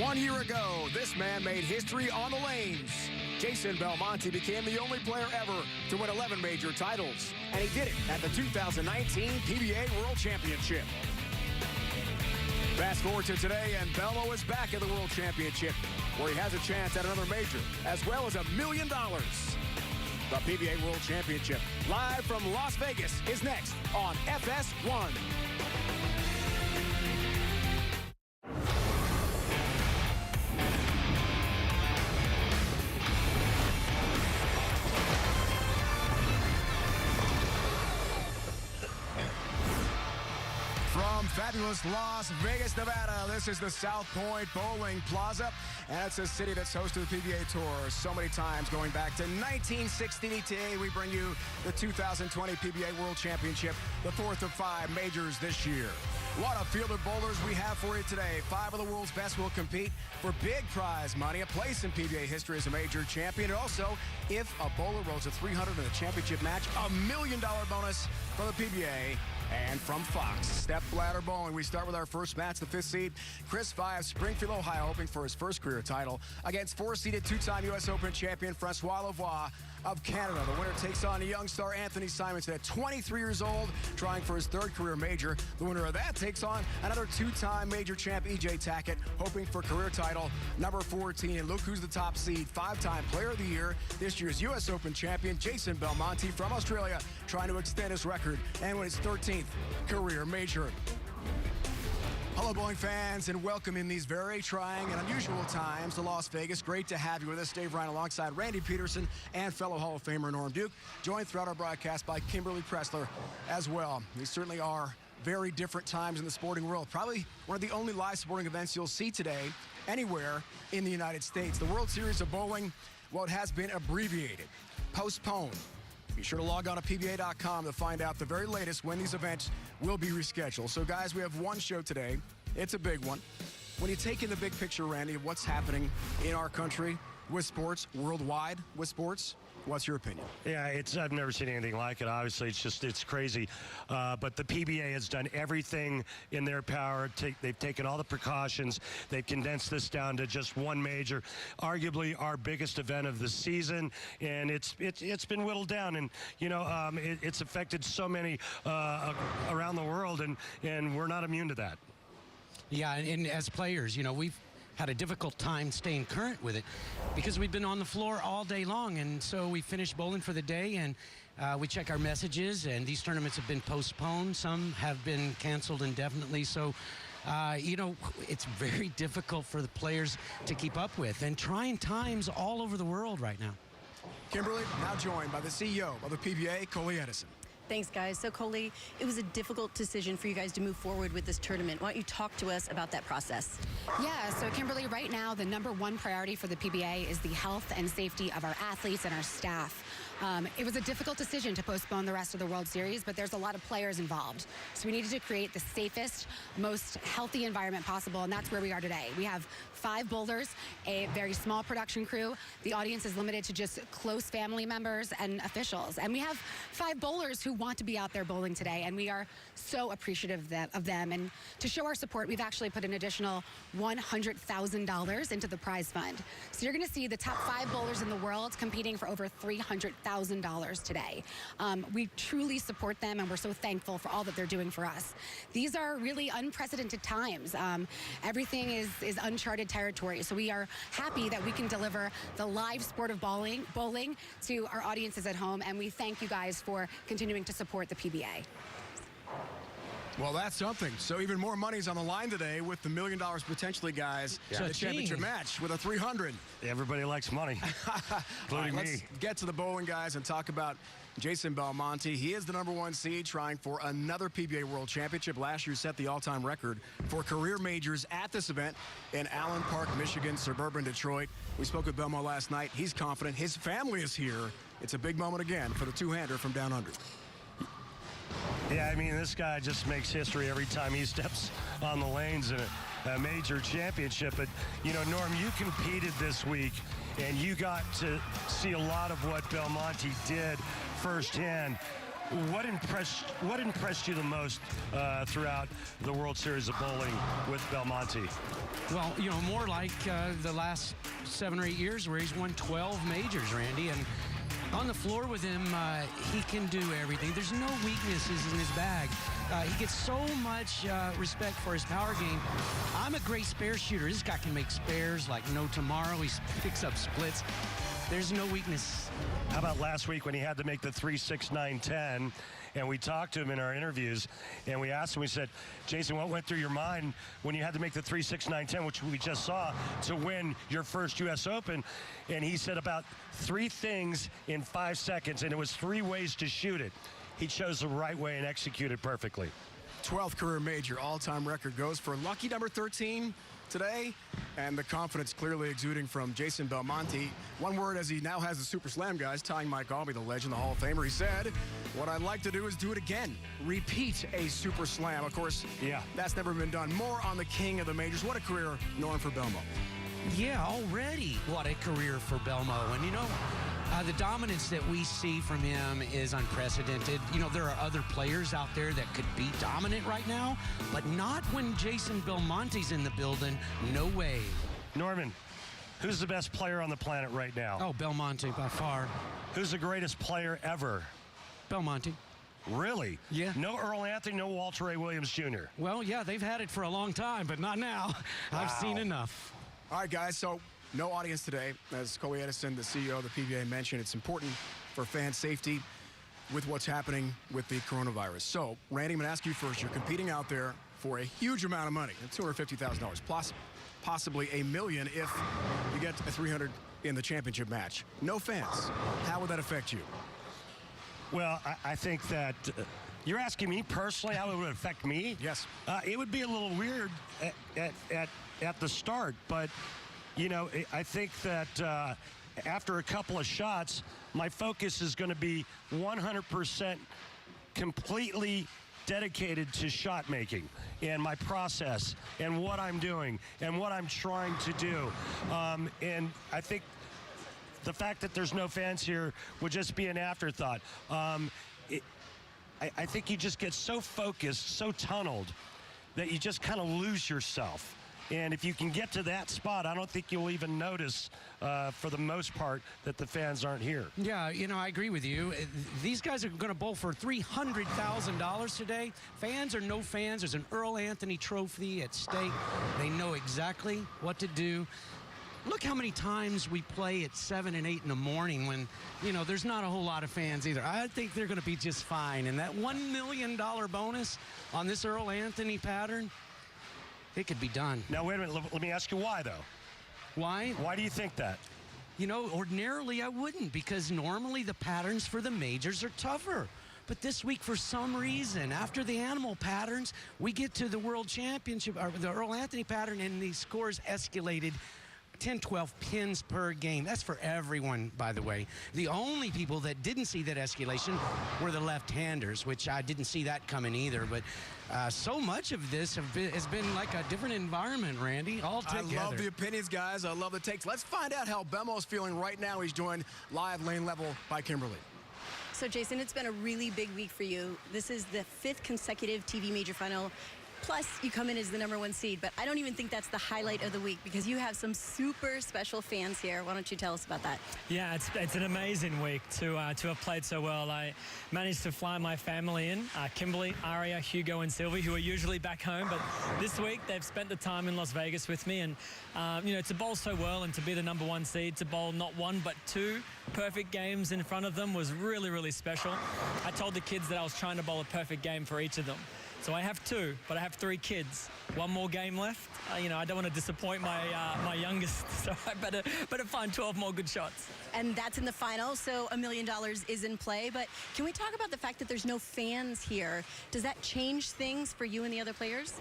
1 year ago, this man made history on the lanes. Jason Belmonte became the only player ever to win 11 major titles, and he did it at the 2019 PBA World Championship. Fast forward to today, and Belmo is back at the World Championship, where he has a chance at another major, as well as $1 million. The PBA World Championship, live from Las Vegas, is next on FS1. From fabulous Las Vegas, Nevada, this is the South Point Bowling Plaza, and it's a city that's hosted the PBA Tour so many times, going back to 1960. Today, we bring you the 2020 PBA World Championship, the fourth of 5 majors this year. What a field of bowlers we have for you today. 5 of the world's best will compete for big prize money, a place in PBA history as a major champion, and also, if a bowler rolls a 300 in a championship match, $1 million bonus for the PBA. And from Fox, Step Ladder Bowling, we start with our first match, the 5th seed, Chris Vie of Springfield, Ohio, hoping for his first career title against 4-seeded 2-time U.S. Open champion Francois Lavoie of Canada. The winner takes on a young star, Anthony Simonsen, at 23 years old, trying for his 3rd career major. The winner of that takes on another 2-time major champ, EJ Tackett, hoping for career title number 14. And look who's the top seed, 5-time player of the year, this year's U.S. Open champion, Jason Belmonte from Australia, trying to extend his record and win his 13th career major. Hello, bowling fans, and welcome in these very trying and unusual times to Las Vegas. Great to have you with us. Dave Ryan alongside Randy Peterson and fellow Hall of Famer Norm Duke, joined throughout our broadcast by Kimberly Pressler as well. These certainly are very different times in the sporting world. Probably one of the only live sporting events you'll see today anywhere in the United States. The World Series of Bowling, well, it has been abbreviated, postponed. Be sure to log on to PBA.com to find out the very latest when these events will be rescheduled. So, guys, we have one show today. It's a big one. When you take in the big picture, Randy, of what's happening in our country with sports, worldwide with sports, what's your opinion? Yeah, I've never seen anything like it. Obviously, it's crazy. But the PBA has done everything in their power. They've taken all the precautions. They've condensed this down to just one major, arguably our biggest event of the season, and it's been whittled down. And it's affected so many around the world, and we're not immune to that. Yeah, and as players, we've had a difficult time staying current with it because we've been on the floor all day long, and so we finish bowling for the day, and we check our messages, and these tournaments have been postponed. Some have been canceled indefinitely, so it's very difficult for the players to keep up with, and trying times all over the world right now. Kimberly, now joined by the CEO of the PBA, Coley Edison. Thanks, guys. So, Coley, it was a difficult decision for you guys to move forward with this tournament. Why don't you talk to us about that process? Yeah, so, Kimberly, right now, the #1 priority for the PBA is the health and safety of our athletes and our staff. It was a difficult decision to postpone the rest of the World Series, but there's a lot of players involved. So we needed to create the safest, most healthy environment possible, and that's where we are today. We have 5 bowlers, a very small production crew. The audience is limited to just close family members and officials. And we have 5 bowlers who want to be out there bowling today, and we are so appreciative of them. And to show our support, we've actually put an additional $100,000 into the prize fund. So you're going to see the top 5 bowlers in the world competing for over $300,000 today. We truly support them, and we're so thankful for all that they're doing for us. These are really unprecedented times. Everything is uncharted territory, so we are happy that we can deliver the live sport of bowling to our audiences at home, and we thank you guys for continuing to support the PBA. Well, that's something. So even more money's on the line today with the $1 million potentially, guys. Yeah. The championship match with a 300. Everybody likes money, including me. Let's get to the bowling, guys, and talk about Jason Belmonte. He is the #1 seed, trying for another PBA World Championship. Last year set the all-time record for career majors at this event in Allen Park, Michigan, suburban Detroit. We spoke with Belmo last night. He's confident. His family is here. It's a big moment again for the two-hander from down under. Yeah, I mean, this guy just makes history every time he steps on the lanes in a major championship. But, Norm, you competed this week, and you got to see a lot of what Belmonte did firsthand. What impressed you the most throughout the World Series of Bowling with Belmonte? Well, you know, more like the last 7 or 8 years where he's won 12 majors, Randy, and on the floor with him, he can do everything. There's no weaknesses in his bag. He gets so much respect for his power game. I'm a great spare shooter. This guy can make spares like no tomorrow. He picks up splits. There's no weakness. How about last week when he had to make the 3, 6, 9, 10, and we talked to him in our interviews, and we asked him, we said, Jason, what went through your mind when you had to make the 3, 6, 9, 10, which we just saw, to win your first U.S. Open? And he said about 3 things in 5 seconds, and it was 3 ways to shoot it. He chose the right way and executed perfectly. 12th career major, all-time record goes for lucky number 13 today, and the confidence clearly exuding from Jason Belmonte. One word, as he now has the Super Slam guys, tying Mike Albee, the legend, the Hall of Famer. He said, what I'd like to do is do it again. Repeat a Super Slam. Of course, yeah, that's never been done. More on the king of the majors. What a career, Norm, for Belmo. Yeah, already what a career for Belmo. And, you know, the dominance that we see from him is unprecedented. You know, there are other players out there that could be dominant right now, but not when Jason Belmonte's in the building. No way. Norman, who's the best player on the planet right now? Oh, Belmonte by far. Who's the greatest player ever? Belmonte. Really? Yeah. No Earl Anthony, no Walter A. Williams Jr. Well, yeah, they've had it for a long time, but not now. Wow. I've seen enough. All right, guys, so no audience today. As Coley Edison, the CEO of the PBA, mentioned, it's important for fan safety with what's happening with the coronavirus. So, Randy, I'm going to ask you first. You're competing out there for a huge amount of money, $250,000, plus possibly $1 million if you get a 300 in the championship match. No fans. How would that affect you? Well, I think that you're asking me personally how it would affect me? Yes. It would be a little weird at the start, but, you know, I think that after a couple of shots, my focus is going to be 100% completely dedicated to shot making and my process and what I'm doing and what I'm trying to do. And I think the fact that there's no fans here would just be an afterthought. I think you just get so focused, so tunneled, that you just kind of lose yourself. And if you can get to that spot, I don't think you'll even notice, for the most part, that the fans aren't here. Yeah, you know, I agree with you. These guys are going to bowl for $300,000 today. Fans or no fans, there's an Earl Anthony trophy at stake. They know exactly what to do. Look how many times we play at 7 and 8 in the morning when, you know, there's not a whole lot of fans either. I think they're going to be just fine. And that $1 million bonus on this Earl Anthony pattern, it could be done. Now, wait a minute. Let me ask you why, though. Why? Why do you think that? You know, ordinarily I wouldn't, because normally the patterns for the majors are tougher. But this week, for some reason, after the animal patterns, we get to the World Championship, or the Earl Anthony pattern, and the scores escalated 10, 12 pins per game. That's for everyone, by the way. The only people that didn't see that escalation were the left-handers, which I didn't see that coming either. But so much of this has been like a different environment, Randy, all together. I love the opinions, guys. I love the takes. Let's find out how Belmo's feeling right now. He's joined live lane level by Kimberly. So, Jason, it's been a really big week for you. This is the 5th consecutive TV major final. Plus, you come in as the #1 seed, but I don't even think that's the highlight of the week because you have some super special fans here. Why don't you tell us about that? Yeah, it's an amazing week to have played so well. I managed to fly my family in, Kimberly, Aria, Hugo, and Sylvie, who are usually back home, but this week they've spent the time in Las Vegas with me, and you know, to bowl so well and to be the #1 seed, to bowl not 1 but 2 perfect games in front of them was really, really special. I told the kids that I was trying to bowl a perfect game for each of them. So I have 2, but I have 3 kids. 1 more game left. You know, I don't want to disappoint my youngest, so I better find 12 more good shots. And that's in the final, so $1 million is in play. But can we talk about the fact that there's no fans here? Does that change things for you and the other players?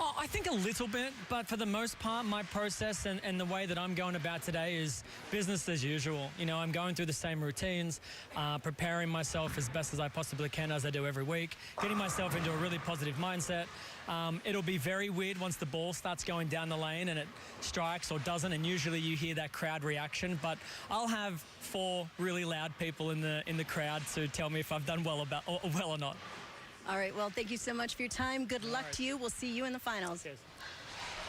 Oh, I think a little bit, but for the most part, my process and the way that I'm going about today is business as usual. You know, I'm going through the same routines, preparing myself as best as I possibly can, as I do every week, getting myself into a really positive mindset. It'll be very weird once the ball starts going down the lane and it strikes or doesn't, and usually you hear that crowd reaction, but I'll have 4 really loud people in the crowd to tell me if I've done well or not. All right, well, thank you so much for your time. Good luck to you. We'll see you in the finals. Cheers.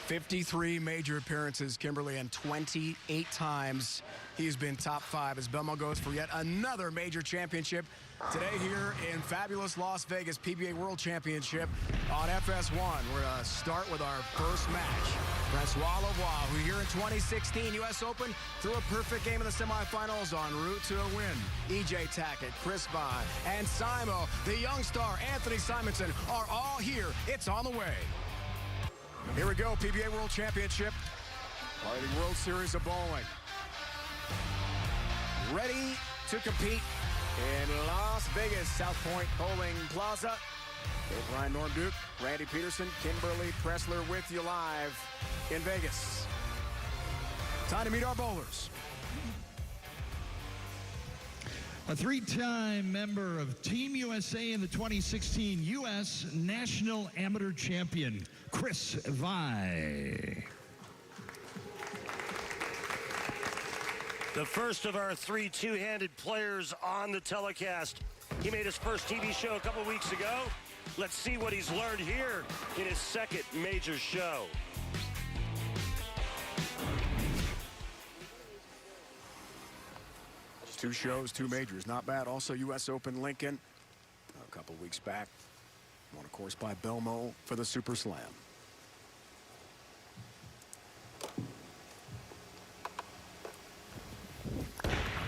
53 major appearances, Kimberly, and 28 times he's been top 5 as Belmo goes for yet another major championship. Today here in fabulous Las Vegas, PBA World Championship on FS1. We're going to start with our first match. Francois Lavoie, who here in 2016 U.S. Open threw a perfect game in the semifinals en route to a win. EJ Tackett, Chris Vine, and Simo, the young star Anthony Simonsen, are all here. It's on the way. Here we go, PBA World Championship, part of the World Series of Bowling. Ready to compete in Las Vegas, South Point Bowling Plaza. Dave Ryan, Norm Duke, Randy Peterson, Kimberly Pressler with you live in Vegas. Time to meet our bowlers. A 3-time member of Team USA and the 2016 U.S. National Amateur Champion, Chris Vine. The first of our 3 two-handed players on the telecast. He made his first TV show a couple weeks ago. Let's see what he's learned here in his second major show. Just 2 shows, 2 majors, not bad. Also U.S. Open Lincoln a couple weeks back. Won, of course, by Belmo for the Super Slam.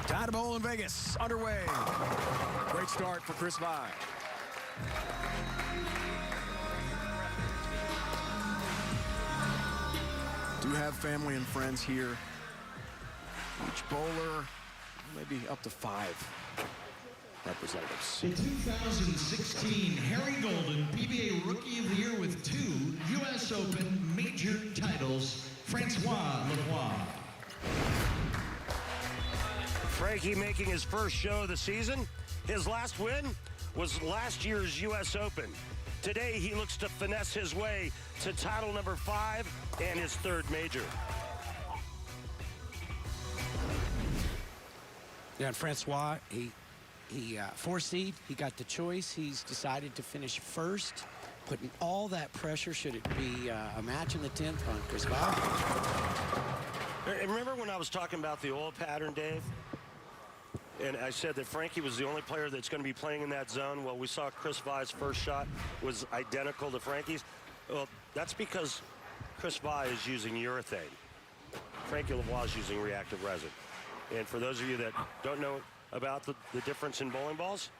Time to bowl in Vegas, underway. Great start for Chris Vine. Do have family and friends here. Each bowler, maybe up to 5 representatives. In 2016, Harry Golden, PBA Rookie of the Year with 2 U.S. Open major titles, Francois Lavoie. Frankie making his first show of the season. His last win was last year's U.S. Open. Today, he looks to finesse his way to title number 5 and his 3rd major. Yeah, and Francois, he 4 seed. He got the choice. He's decided to finish first, putting all that pressure, should it be a match in the 10th, on Chris Vine. Remember when I was talking about the oil pattern, Dave? And I said that Frankie was the only player that's going to be playing in that zone. Well, we saw Chris Vai's first shot was identical to Frankie's. Well, that's because Chris Vai is using urethane. Frankie Lavoie is using reactive resin. And for those of you that don't know about the difference in bowling balls,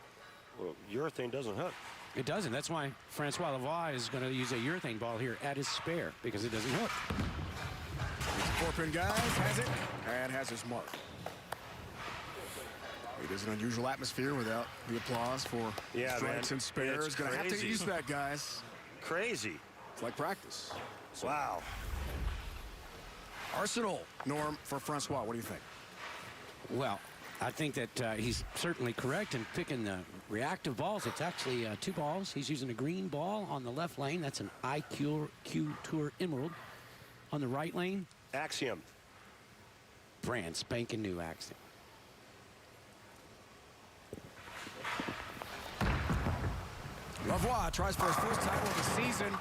well, urethane doesn't hook. It doesn't. That's why Francois Lavoie is going to use a urethane ball here at his spare, because it doesn't hook. 4-pin guys, has it, and has his mark. It is an unusual atmosphere without the applause for strikes and spares. Going to have to get used to that, guys. Crazy. It's like practice. Wow. Arsenal, Norm, for Francois. What do you think? Well, I think that he's certainly correct in picking the reactive balls. It's actually 2 balls. He's using a green ball on the left lane. That's an IQ Tour Emerald. On the right lane, Axiom. brand spanking new Axiom. Lavoie tries for his first title of the season.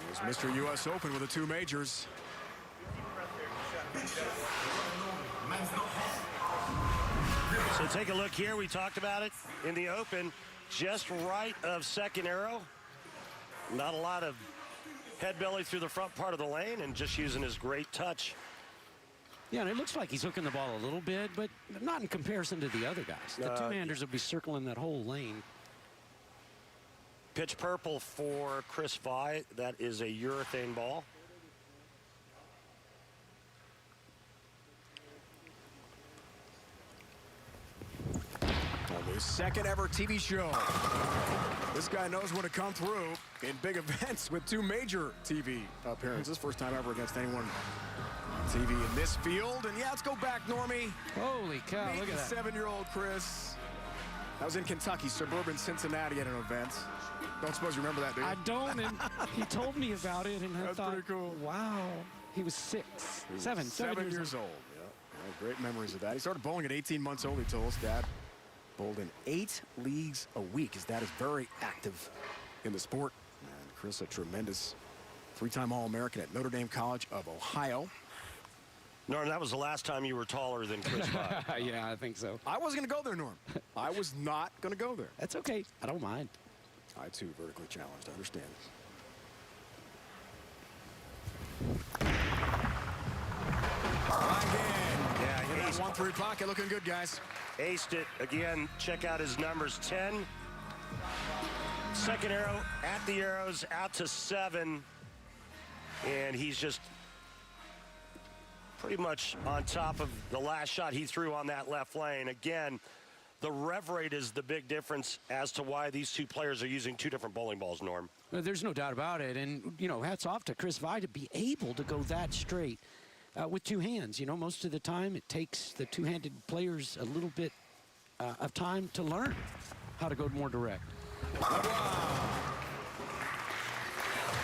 Here's Mr. U.S. Open with the 2 majors. So take a look here. We talked about it in the Open. Just right of second arrow. Not a lot of head belly through the front part of the lane, and just using his great touch. Yeah, and it looks like he's hooking the ball a little bit, but not in comparison to the other guys. The two-handers will be circling that whole lane. Pitch purple for Chris Vai. That is a urethane ball. On his second ever TV show. This guy knows when to come through in big events with 2 major TV appearances. First time ever against anyone on TV in this field. And yeah, let's go back, Normie. Holy cow, look at that. 7-year-old Chris. That was in Kentucky, suburban Cincinnati at an event. Don't suppose you remember that, do you? I don't, and he told me about it, and I thought, pretty cool. Wow. He was seven years old. Yeah, great memories of that. He started bowling at 18 months old, he told us. Dad bowled in 8 leagues a week. His dad is very active in the sport. And Chris, a tremendous 3-time All-American at Notre Dame College of Ohio. Norm, that was the last time you were taller than Chris Vide. Yeah, I think so. I wasn't going to go there, Norm. I was not going to go there. That's okay. I don't mind. I, too, vertically challenged. I understand. Yeah, in that 1-3 pocket, looking good, guys. Aced it. Again, check out his numbers. 10. Second arrow at the arrows, out to 7. And he's just pretty much on top of the last shot he threw on that left lane. Again, the rev rate is the big difference as to why these 2 players are using 2 different bowling balls, Norm. Well, there's no doubt about it. And, you know, hats off to Chris Vide to be able to go that straight with 2 hands. You know, most of the time it takes the 2-handed players a little bit of time to learn how to go more direct.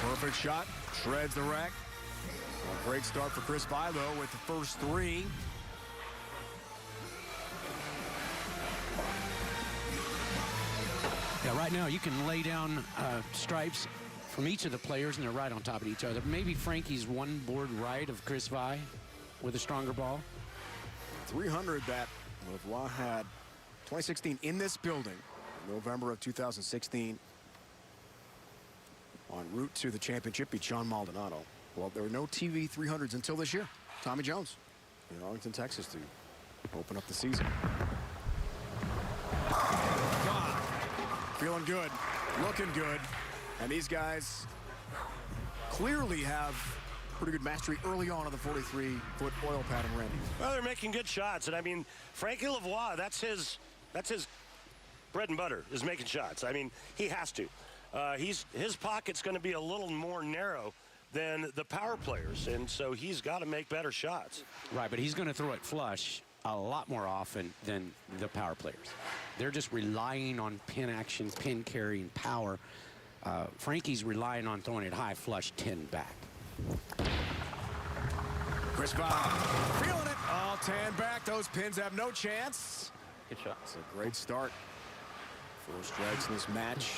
Perfect shot. Shreds the rack. A great start for Chris Vide, though, with the first 3. Yeah, right now you can lay down stripes from each of the players, and they're right on top of each other. Maybe Frankie's 1 board right of Chris Vide with a stronger ball. 300 that Lavoie had 2016 in this building, November of 2016. En route to the championship, beat Sean Maldonado. Well, there were no TV 300s until this year. Tommy Jones in Arlington, Texas to open up the season. God, feeling good, looking good. And these guys clearly have pretty good mastery early on the 43-foot oil pattern, Randy. Well, they're making good shots. And, I mean, Frankie Lavoie, that's his bread and butter, is making shots. I mean, he has to. His pocket's going to be a little more narrow than the power players, and so he's got to make better shots. Right, but he's going to throw it flush a lot more often than the power players. They're just relying on pin action, pin carry, and power. Frankie's relying on throwing it high flush 10 back. Chris Vide feeling it. All 10 back. Those pins have no chance. Good shot. It's a great start. 4 strikes in this match.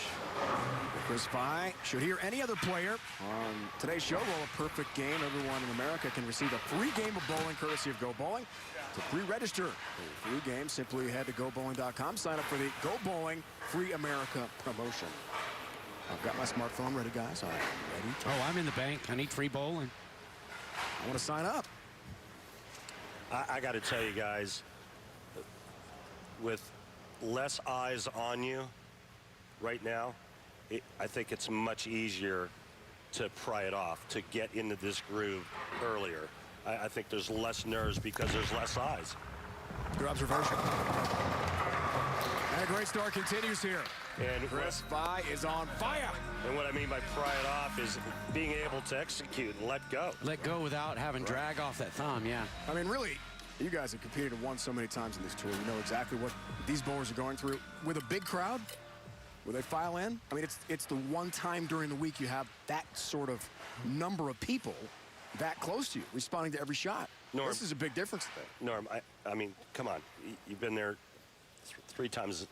Chris Vide should hear any other player on today's show roll a perfect game. Everyone in America can receive a free game of bowling courtesy of Go Bowling. To pre-register for a free game, simply head to GoBowling.com. Sign up for the Go Bowling Free America promotion. I've got my smartphone ready, guys. All right, ready? Oh, I'm in the bank. I need free bowling. I want to sign up. I got to tell you guys, with less eyes on you right now, I think it's much easier to pry it off, to get into this groove earlier. I think there's less nerves because there's less eyes. Good observation. And a great start continues here. And Chris Vide is on fire. And what I mean by pry it off is being able to execute and let go. Let go without having drag off that thumb, yeah. I mean, really, you guys have competed and won so many times in this tour. You know exactly what these bowlers are going through. With a big crowd, where they file in, I mean, it's the one time during the week you have that sort of number of people that close to you, responding to every shot. Norm, this is a big difference today. Norm, I mean, come on. You've been there 3 times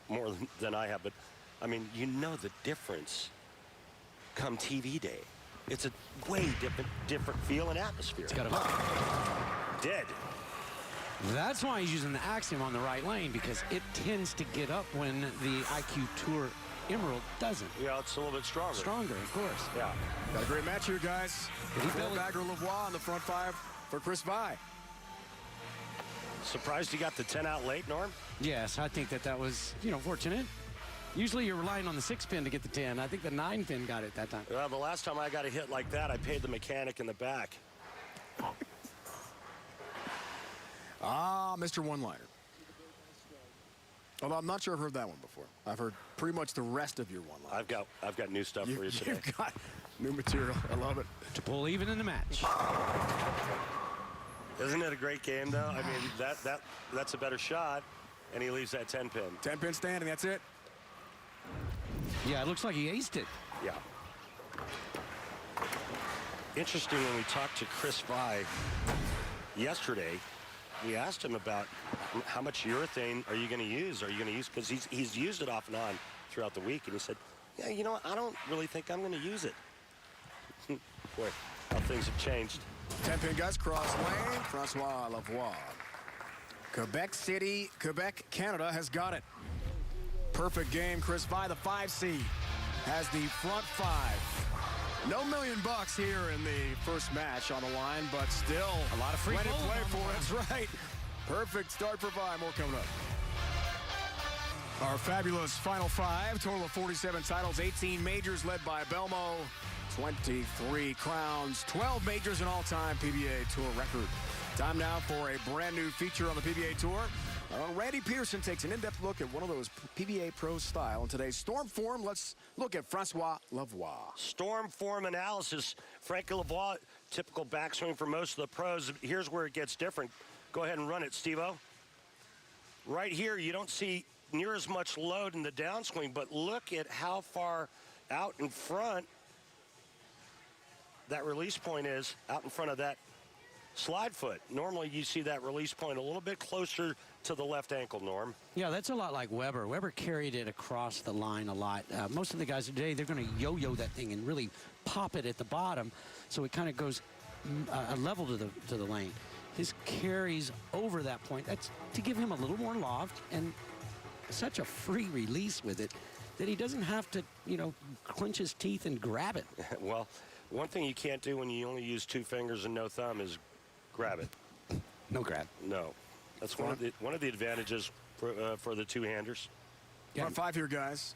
more than I have, but, I mean, you know the difference come TV day. It's a way different feel and atmosphere. It's got a hook. Dead. That's why he's using the Axiom on the right lane, because it tends to get up when the IQ Tour Emerald doesn't. Yeah, it's a little bit stronger. Stronger, of course. Yeah. Got a great match here, guys. Bagger Lavoie on the front 5 for Chris Vide. Surprised he got the 10 out late, Norm? Yes, I think that was, fortunate. Usually you're relying on the 6 pin to get the 10. I think the 9 pin got it that time. Well, the last time I got a hit like that, I paid the mechanic in the back. Mr. One-Liner. Although I'm not sure I've heard that one before. I've heard pretty much the rest of your one-line. I've got new stuff for you today. You've got new material. I love it. To pull even in the match. Isn't it a great game, though? I mean, that's a better shot, and he leaves that 10-pin. 10-pin standing, that's it. Yeah, it looks like he aced it. Yeah. Interesting, when we talked to Chris Vie yesterday, we asked him about how much urethane are you going to use? Are you going to use, because he's used it off and on throughout the week, and he said, yeah, you know what, I don't really think I'm going to use it. Boy, how things have changed. 10-pin guys, cross lane, Francois Lavoie. Quebec City, Quebec, Canada has got it. Perfect game. Chris Vie, the 5 seed, has the front 5. No $1 million here in the first match on the line, but still a lot of free plenty to bowling play on the for. line. That's right. Perfect start for Vie. More coming up. Our fabulous final 5, total of 47 titles, 18 majors led by Belmo, 23 crowns, 12 majors, an all-time PBA Tour record. Time now for a brand new feature on the PBA Tour. Randy Pearson takes an in-depth look at one of those PBA Pro style. In today's Storm Form, let's look at Francois Lavoie. Storm form analysis. Francois Lavoie, typical backswing for most of the pros. Here's where it gets different. Go ahead and run it, Steve-O. Right here, you don't see near as much load in the downswing, but look at how far out in front that release point is, out in front of that slide foot. Normally, you see that release point a little bit closer to the left ankle, Norm. Yeah, that's a lot like Weber. Weber carried it across the line a lot. Most of the guys today, they're going to yo-yo that thing and really pop it at the bottom, so it kind of goes a level to the lane. His carries over that point. That's to give him a little more loft and such a free release with it that he doesn't have to, you know, clench his teeth and grab it. Well, one thing you can't do when you only use 2 fingers and no thumb is grab it. No grab. No. That's one of the advantages for the two-handers. Yeah. Front 5 here, guys.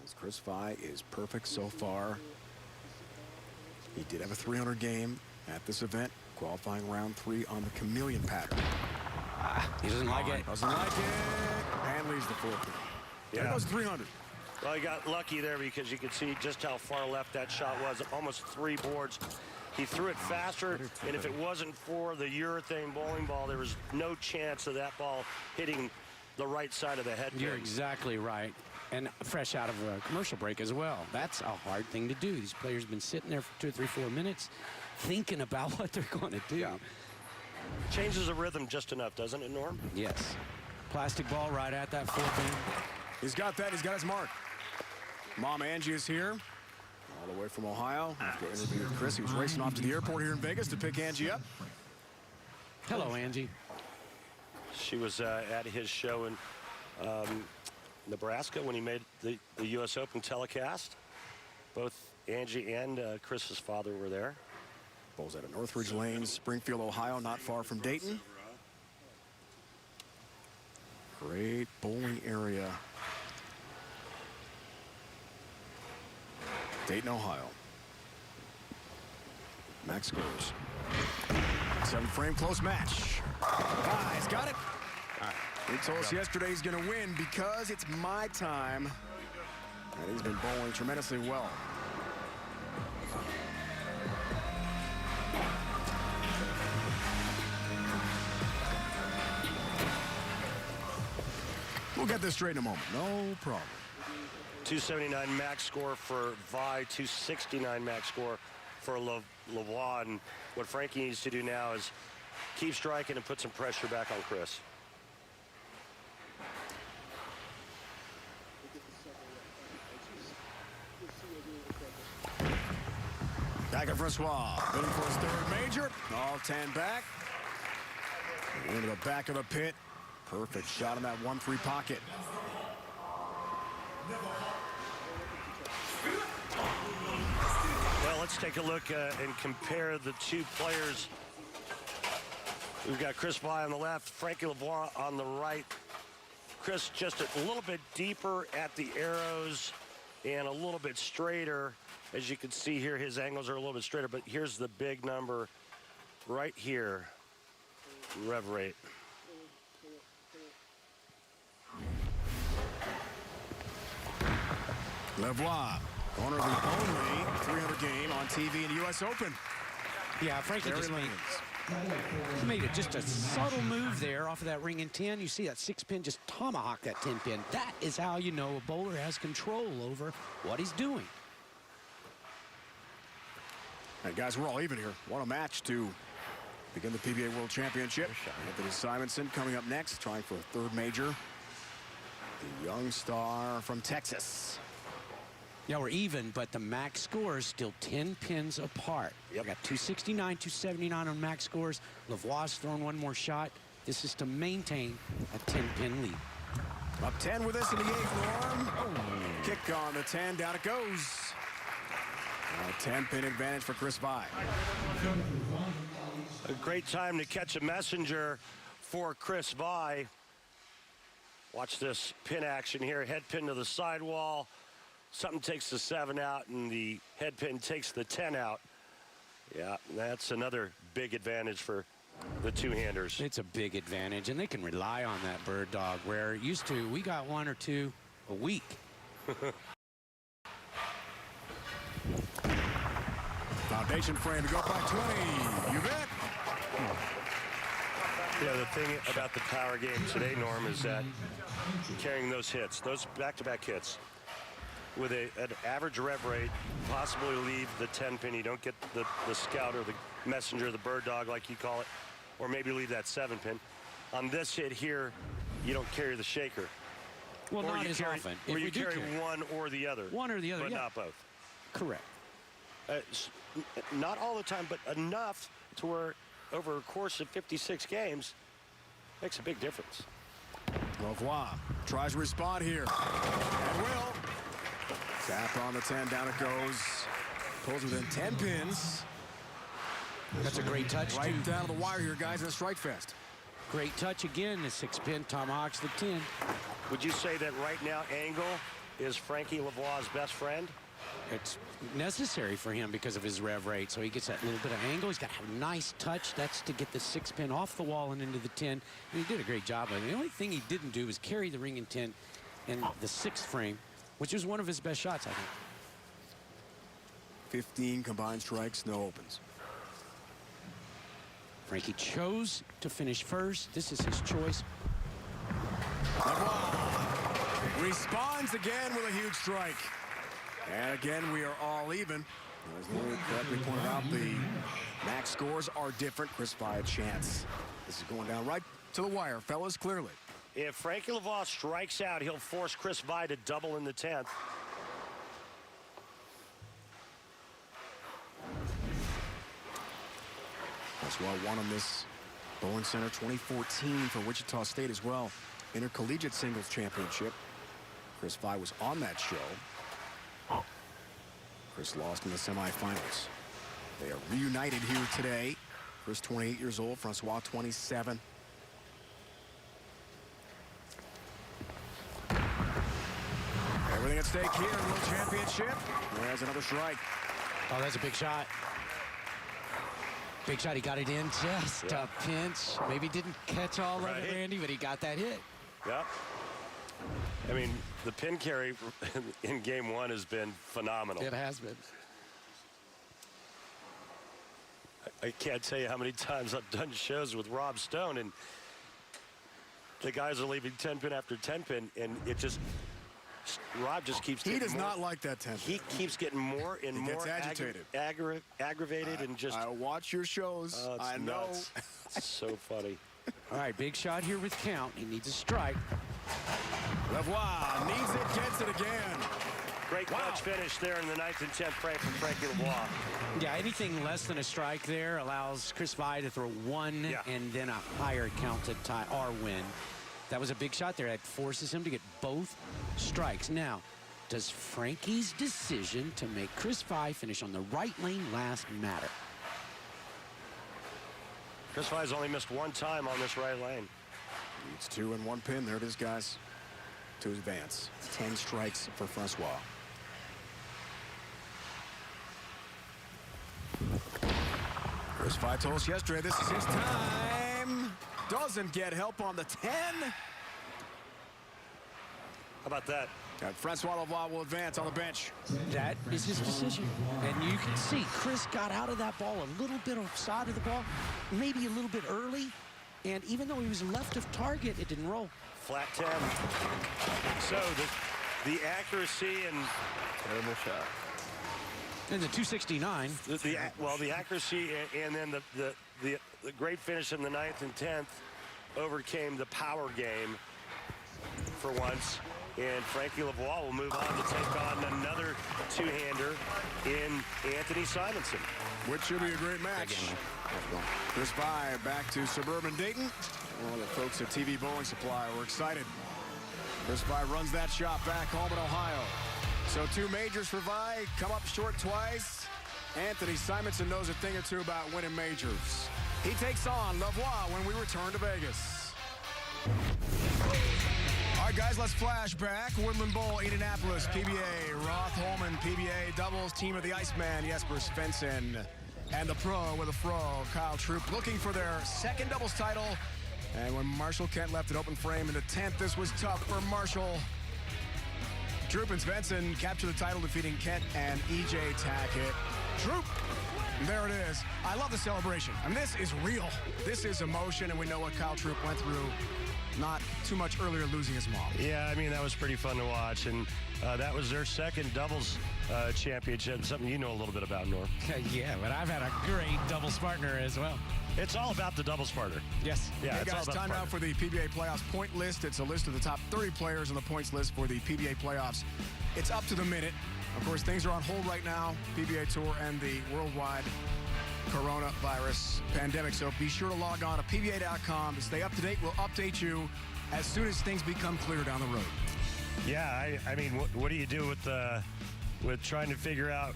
As Chris Vie is perfect so far. He did have a 300 game at this event, qualifying round 3 on the chameleon pattern. He doesn't like it. Doesn't like it. And leaves the 4th. Yeah. There goes 300. Well, he got lucky there because you could see just how far left that shot was, almost 3 boards. He threw it faster, and if it wasn't for the urethane bowling ball, there was no chance of that ball hitting the right side of the head. You're exactly right. And fresh out of a commercial break as well. That's a hard thing to do. These players have been sitting there for 2, 3, 4 minutes thinking about what they're going to do. Yeah. Changes the rhythm just enough, doesn't it, Norm? Yes. Plastic ball right at that 4 pin. He's got that. He's got his mark. Mom Angie is here, all the way from Ohio. Let's go interview with Chris. He was racing off to the airport here in Vegas to pick Angie up. Hello, Angie. She was at his show in Nebraska when he made the U.S. Open telecast. Both Angie and Chris's father were there. Bowls out of Northridge Lanes, Springfield, Ohio, not far from Dayton. Great bowling area. Dayton, Ohio. Max scores. 7-frame close match. He's got it. He told us yesterday he's going to win because it's my time. And he's been bowling tremendously well. We'll get this straight in a moment. No problem. 279 max score for Vie, 269 max score for Lavoie. And what Frankie needs to do now is keep striking and put some pressure back on Chris. Tackett Francois, bidding for his 3rd major. All 10 back. Into the back of the pit. Perfect shot in that 1-3 pocket. Well, let's take a look and compare the 2 players. We've got Chris Vie on the left, Frankie Lavoie on the right. Chris just a little bit deeper at the arrows and a little bit straighter. As you can see here, his angles are a little bit straighter, but here's the big number right here, rev rate. Lavoie, owner of the only 300 game on TV in the U.S. Open. Yeah, Frankie just made it just a subtle move there off of that ring and 10. You see that 6-pin just tomahawk that 10-pin. That is how you know a bowler has control over what he's doing. All right, guys, we're all even here. What a match to begin the PBA World Championship. Anthony Simonsen coming up next, trying for a third major. The young star from Texas. Yeah, we're even, but the max score is still 10 pins apart. Yep. We got 269, 279 on max scores. Lavoie's thrown one more shot. This is to maintain a 10-pin lead. Up 10 with us in the 8th, Norm. Oh. Kick on the 10, down it goes. A 10-pin advantage for Chris Vie. A great time to catch a messenger for Chris Vie. Watch this pin action here. Head pin to the sidewall. Something takes the 7 out, and the head pin takes the 10 out. Yeah, that's another big advantage for the two-handers. It's a big advantage, and they can rely on that bird dog, where used to we got 1 or 2 a week. Foundation frame to go by 20. You bet. Yeah, the thing about the power game today, Norm, is that carrying those hits, those back-to-back hits, with an average rev rate, possibly leave the 10-pin. You don't get the scout or the messenger, the bird dog, like you call it, or maybe leave that 7-pin. On this hit here, you don't carry the shaker. Well, not as often. Or you carry one or the other. One or the other, but yeah. not both. Correct. Not all the time, but enough to where over a course of 56 games makes a big difference. Lavoie tries to respond here. And will. Tap on the 10, down it goes. Pulls within 10 pins. That's a great touch, right too. down to the wire here, guys, in the strike fest. Great touch again, the 6-pin tomahawks the 10. Would you say that right now angle is Frankie Lavoie's best friend? It's necessary for him because of his rev rate, so he gets that little bit of angle. He's got to have a nice touch. That's to get the 6-pin off the wall and into the 10. And he did a great job of it. The only thing he didn't do was carry the ring and 10 in the 6th frame, which was one of his best shots, I think. 15 combined strikes, no opens. Frankie chose to finish first. This is his choice. Lavoie responds again with a huge strike. And again, we are all even. As Lou correctly pointed out, the max scores are different. Chris Vie a chance. This is going down right to the wire, fellas, clearly. If Frankie Lavoie strikes out, he'll force Chris Vie to double in the 10th. That's why I won on this Bowling Center 2014 for Wichita State as well. Intercollegiate Singles Championship. Chris Vie was on that show. Chris lost in the semifinals. They are reunited here today. Chris 28 years old, Francois 27. Everything at stake here in the World Championship. There's another strike. Oh, that's a big shot. Big shot. He got it in just a pinch. Maybe didn't catch all of it, Randy, but he got that hit. Yep. I mean, the pin carry in game 1 has been phenomenal. It has been. I can't tell you how many times I've done shows with Rob Stone, and the guys are leaving 10-pin after 10-pin, and it just, Rob just keeps getting He does more, not like that 10-pin. He keeps getting more and he more gets agitated. Aggravated and just. I watch your shows. I know. It's so funny. All right, big shot here with count. He needs a strike. Lavoie needs it, gets it again. Great clutch finish there in the 9th and 10th frame from Frankie Lavoie. Yeah, anything less than a strike there allows Chris Vie to throw one and then a higher counted tie or win. That was a big shot there. That forces him to get both strikes. Now, does Frankie's decision to make Chris Vie finish on the right lane last matter? Chris Vie's only missed one time on this right lane. Needs 2 and 1 pin. There it is, guys. To advance. 10 strikes for Francois. Chris Vie told us yesterday this is his time. Doesn't get help on the 10. How about that? And Francois Lavoie will advance on the bench. That is his decision. And you can see Chris got out of that ball a little bit offside of the ball, maybe a little bit early. And even though he was left of target, it didn't roll. Flat 10. So the accuracy and terrible shot. And the 269. The accuracy and then the great finish in the 9th and 10th overcame the power game for once. And Frankie Lavoie will move on to take on another two-hander in Anthony Simonsen. Which should be a great match. Chris Vie back to suburban Dayton. Well, the folks at TV Bowling Supply were excited. Chris Vie runs that shot back home in Ohio. So 2 majors for Vie, come up short twice. Anthony Simonsen knows a thing or two about winning majors. He takes on Lavoie when we return to Vegas. All right, guys, let's flash back. Woodland Bowl, Indianapolis, PBA, Roth Holman, PBA doubles, team of the Iceman, Jesper Svensson, and the pro with a fro, Kyle Troop, looking for their second doubles title. And when Marshall Kent left an open frame in the 10th, this was tough for Marshall. Troop and Svensson capture the title, defeating Kent and E.J. Tackett. Troop, there it is. I love the celebration. I mean, this is real. This is emotion, and we know what Kyle Troop went through not too much earlier, losing his mom. Yeah, I mean, that was pretty fun to watch, and that was their second doubles championship, something you know a little bit about, Norm. Yeah, but I've had a great doubles partner as well. It's all about the doubles partner. Yes. Yeah, hey it's guys, all about time the now for the PBA Playoffs point list. It's a list of the top 30 players on the points list for the PBA Playoffs. It's up to the minute. Of course, things are on hold right now, PBA Tour and the worldwide coronavirus pandemic. So be sure to log on to PBA.com to stay up to date. We'll update you as soon as things become clear down the road. Yeah, I mean, what do you do with trying to figure out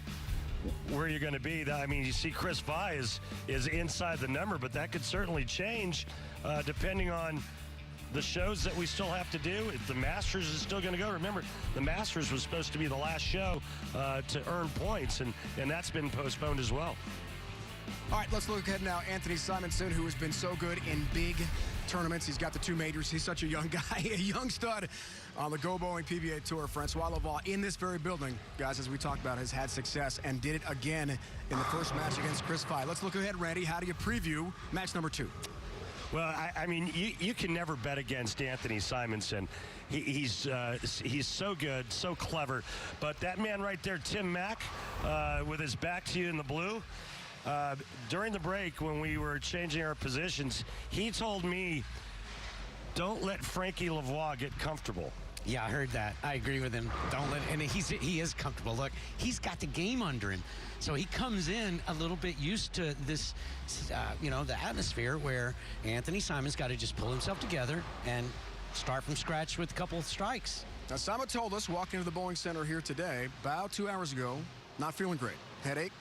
where you're going to be? I mean, you see Chris Vie is inside the number, but that could certainly change depending on the shows that we still have to do. If the Masters is still going to go, remember, the Masters was supposed to be the last show to earn points, and that's been postponed as well. All right, let's look ahead now. Anthony Simonsen, who has been so good in big tournaments. He's got the 2 majors. He's such a young guy, a young stud on the Go Bowling PBA Tour. Francois Lavoie in this very building, guys, as we talked about, has had success and did it again in the first match against Chris Vie. Let's look ahead, Randy. How do you preview match number 2? Well, I mean, you can never bet against Anthony Simonsen. He's so good, so clever. But that man right there, Tim Mack, with his back to you in the blue, during the break when we were changing our positions, he told me, don't let Frankie Lavoie get comfortable. Yeah, I heard that. I agree with him. Don't let, and he is comfortable. Look, he's got the game under him. So he comes in a little bit used to this, the atmosphere where Anthony Simon's got to just pull himself together and start from scratch with a couple of strikes. Now, Simon told us, walking into the bowling center here today, about 2 hours ago, not feeling great. Headache,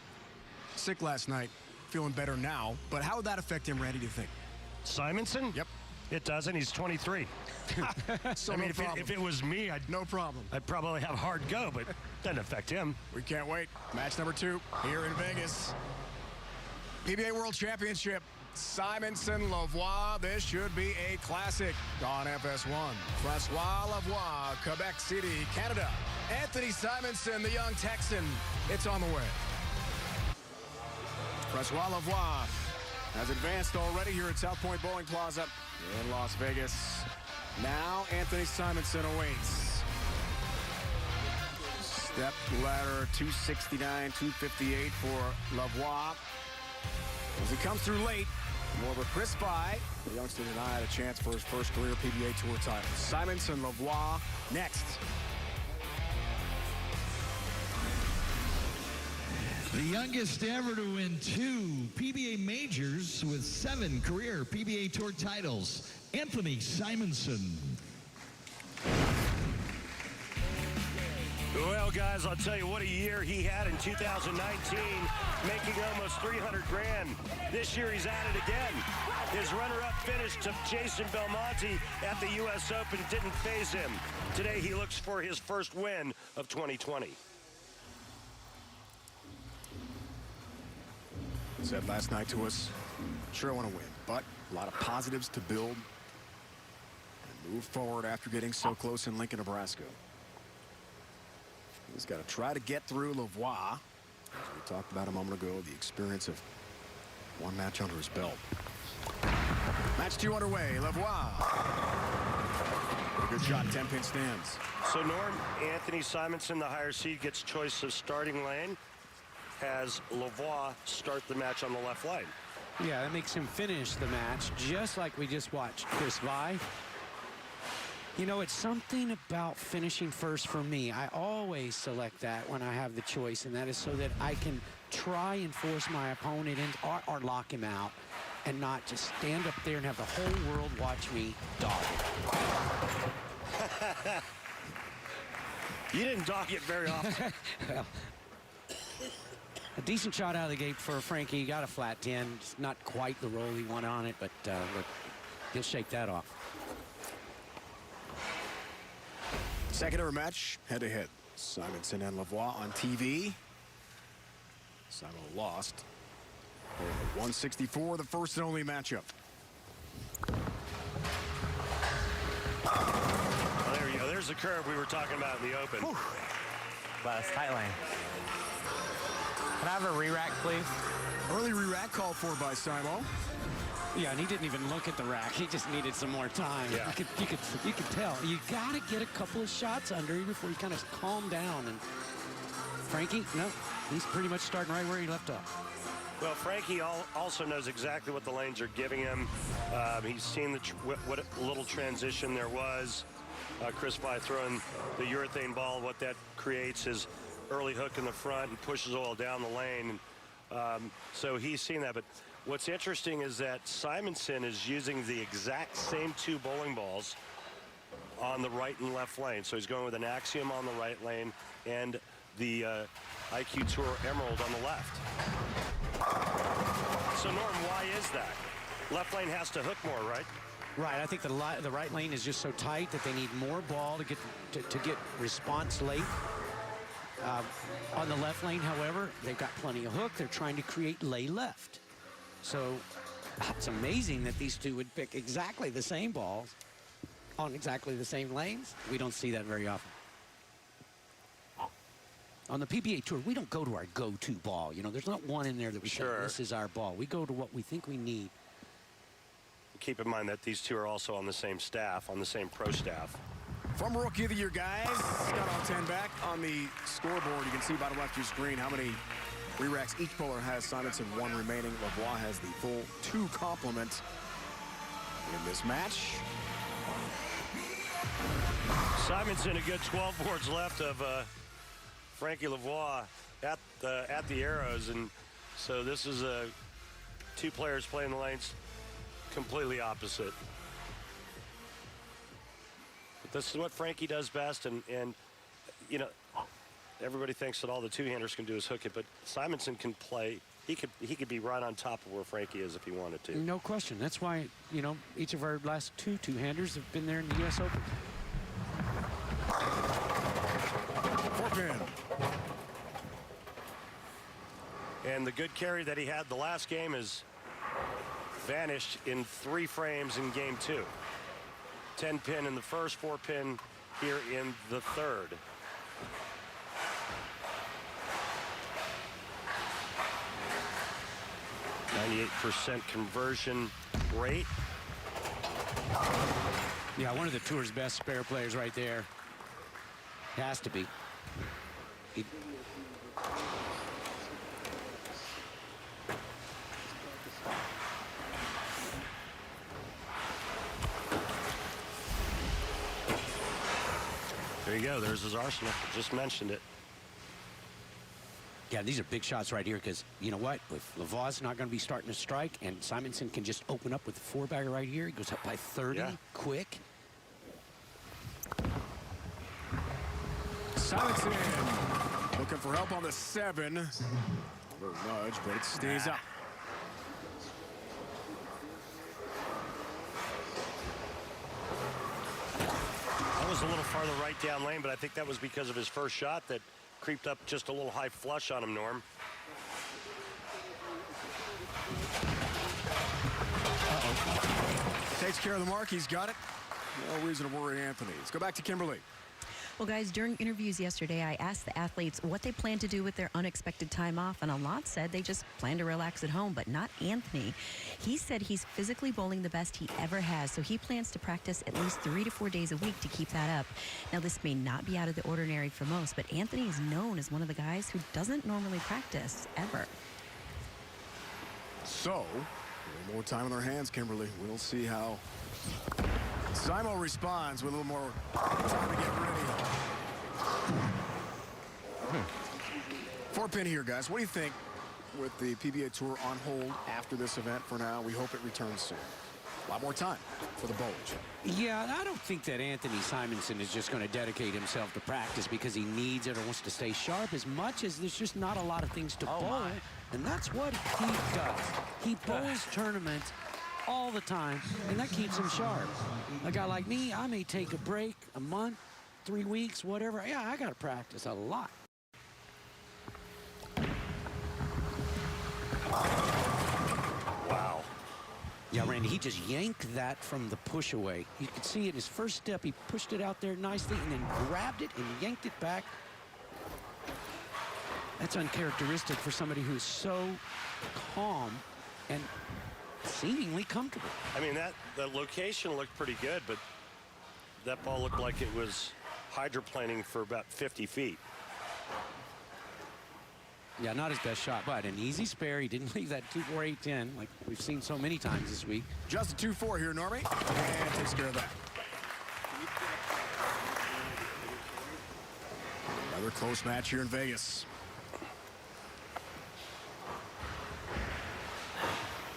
sick last night, feeling better now. But how would that affect him, Randy, do you think? Simonsen? Yep. It doesn't. He's 23. So I mean, no if it was me, no problem. I'd probably have a hard go, but it doesn't affect him. We can't wait. Match number 2 here in Vegas. PBA World Championship. Simonsen Lavoie. This should be a classic on FS1. Francois Lavoie, Quebec City, Canada. Anthony Simonsen, the young Texan. It's on the way. Francois Lavoie has advanced already here at South Point Bowling Plaza in Las Vegas. Now Anthony Simonsen awaits. Step ladder 269, 258 for Lavoie. As he comes through late, more of a Chris Vie, the youngster denied a chance for his first career PBA Tour title. Simonsen Lavoie next. The youngest ever to win 2 PBA majors with 7 career PBA Tour titles, Anthony Simonsen. Well, guys, I'll tell you what a year he had in 2019, making almost $300 grand. This year he's at it again. His runner-up finish to Jason Belmonte at the U.S. Open didn't faze him. Today he looks for his first win of 2020. Said last night to us, sure I want to win, but a lot of positives to build and move forward after getting so close in Lincoln, Nebraska. He's got to try to get through Lavoie. As we talked about a moment ago, the experience of one match under his belt. Match 2 underway. Lavoie. A good shot, 10-pin stands. So Norm, Anthony Simonsen, the higher seed, gets choice of starting lane. Has Lavoie start the match on the left lane. Yeah, that makes him finish the match, just like we just watched Chris Vie. You know, it's something about finishing first for me. I always select that when I have the choice, and that is so that I can try and force my opponent in or lock him out and not just stand up there and have the whole world watch me dog it. You didn't dog it very often. Well, a decent shot out of the gate for Frankie. He got a flat 10. It's not quite the roll he wanted on it, but he'll shake that off. Second ever match, head-to-head. Simonsen and Lavoie on TV. Simon lost. 164, the first and only matchup. Well, there you go. There's the curve we were talking about in the open. Wow, that's tight lane. Can I have a re-rack, please? Early re-rack called for by Simo. Yeah, and he didn't even look at the rack. He just needed some more time. Yeah. You could tell. You got to get a couple of shots under you before you kind of calm down. And Frankie, no, he's pretty much starting right where he left off. Well, Frankie also knows exactly what the lanes are giving him. He's seen what little transition there was. Chris Vie throwing the urethane ball. What that creates is early hook in the front and pushes all down the lane. So he's seen that. But what's interesting is that Simonsen is using the exact same 2 bowling balls on the right and left lane. So he's going with an Axiom on the right lane and the IQ Tour Emerald on the left. So Norm, why is that? Left lane has to hook more, right? Right. I think the right lane is just so tight that they need more ball to get response late. On the left lane, however, they've got plenty of hook. They're trying to create lay left. So it's amazing that these two would pick exactly the same balls on exactly the same lanes. We don't see that very often. On the PBA Tour, we don't go to our go-to ball. You know, there's not one in there that we say, this is our ball. We go to what we think we need. Keep in mind that these two are also on the same staff, on the same pro staff. From Rookie of the Year, guys. Got all 10 back on the scoreboard. You can see bottom left of your screen how many re-racks each bowler has. Simonsen 1 remaining. Lavoie has the full 2 complement in this match. Simonsen a good 12 boards left of Frankie Lavoie at the arrows, and so this is 2 players playing the lanes completely opposite. But this is what Frankie does best, and you know, everybody thinks that all the 2-handers can do is hook it, but Simonsen can play. He could be right on top of where Frankie is if he wanted to. No question. That's why, you know, each of our last 2 2-handers have been there in the U.S. Open. 4-pin. And the good carry that he had the last game has vanished in 3 frames in game 2. 10-pin in the first, 4-pin here in the third. .98% conversion rate. Yeah, one of the tour's best spare players right there. Has to be. There you go. There's his arsenal. Just mentioned it. Yeah, these are big shots right here because, you know what? If Lavoie's not going to be starting to strike and Simonsen can just open up with the 4-bagger right here, he goes up by 30 quick. Simonsen looking for help on the 7. A little nudge, but it stays up. That was a little farther right down lane, but I think that was because of his first shot that creeped up just a little high flush on him, Norm. Takes care of the mark. He's got it. No reason to worry Anthony. Let's go back to Kimberly. Well, guys, during interviews yesterday, I asked the athletes what they plan to do with their unexpected time off, and a lot said they just plan to relax at home, but not Anthony. He said he's physically bowling the best he ever has, so he plans to practice at least 3 to 4 days a week to keep that up. Now, this may not be out of the ordinary for most, but Anthony is known as one of the guys who doesn't normally practice, ever. So, a little more time on their hands, Kimberly. We'll see how Simo responds with a little more time to get ready. 4-pin here, guys. What do you think with the PBA Tour on hold after this event for now? We hope it returns soon. A lot more time for the bowlers. Yeah, I don't think that Anthony Simonsen is just going to dedicate himself to practice because he needs it or wants to stay sharp as much as there's just not a lot of things to bowl. And that's what he does. He bowls tournaments all the time, and that keeps him sharp. A guy like me, I may take a break, a month, 3 weeks, whatever. Yeah, I got to practice a lot. Wow. Yeah, Randy, he just yanked that from the push away. You could see it in his first step. He pushed it out there nicely and then grabbed it and yanked it back. That's uncharacteristic for somebody who's so calm and seemingly comfortable. I mean, the location looked pretty good, but that ball looked like it was hydroplaning for about 50 feet. Yeah, not his best shot, but an easy spare. He didn't leave that 2-4-8-10 like we've seen so many times this week. Just a 2-4 here, Normie, and takes care of that. Another close match here in Vegas.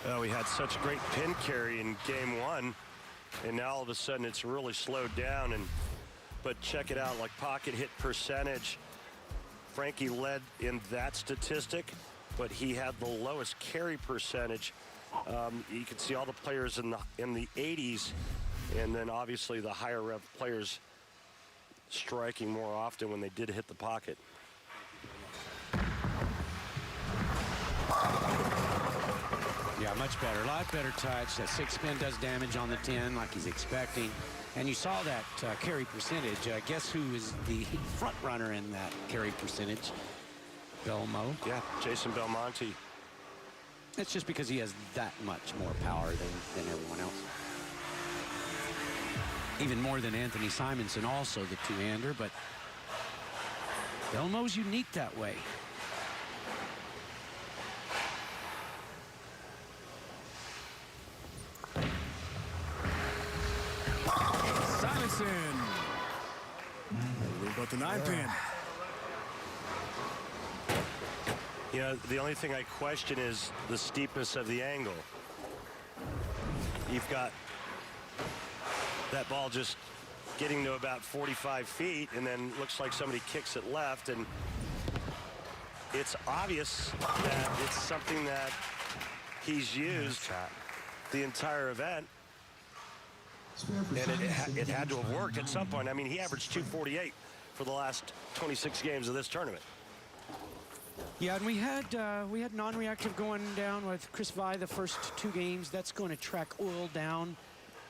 Well, we had such great pin carry in game one, and now all of a sudden it's really slowed down. But check it out, like pocket hit percentage. Frankie led in that statistic, but he had the lowest carry percentage. You can see all the players in the 80s, and then obviously the higher rev players striking more often when they did hit the pocket. Yeah, much better, a lot better touch. That 6-spin does damage on the 10 like he's expecting. And you saw that carry percentage. Guess who is the front runner in that carry percentage? Belmo. Yeah, Jason Belmonte. It's just because he has that much more power than everyone else. Even more than Anthony Simonsen, also the two-hander, but Belmo's unique that way. Simonsen. We've got the 9-pin. You know, the only thing I question is the steepness of the angle. You've got that ball just getting to about 45 feet, and then looks like somebody kicks it left, and it's obvious that it's something that he's used the entire event. And it had to have worked at some point. I mean, he averaged 248 for the last 26 games of this tournament. Yeah, and we had non-reactive going down with Chris Vai the first 2 games. That's going to track oil down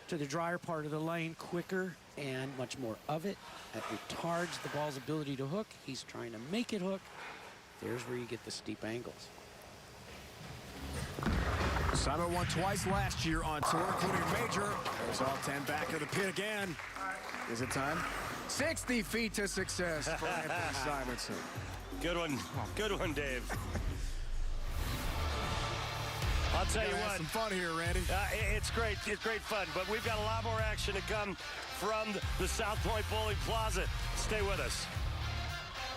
to the drier part of the lane quicker and much more of it. That retards the ball's ability to hook. He's trying to make it hook. There's where you get the steep angles. Simon won twice last year on tour, including a major. There's all 10 back of the pin again. Is it time? 60 feet to success for Anthony Simonsen. Good one, Dave. I'll tell you what. Some fun here, Randy. It's great fun, but we've got a lot more action to come from the South Point Bowling Plaza. Stay with us.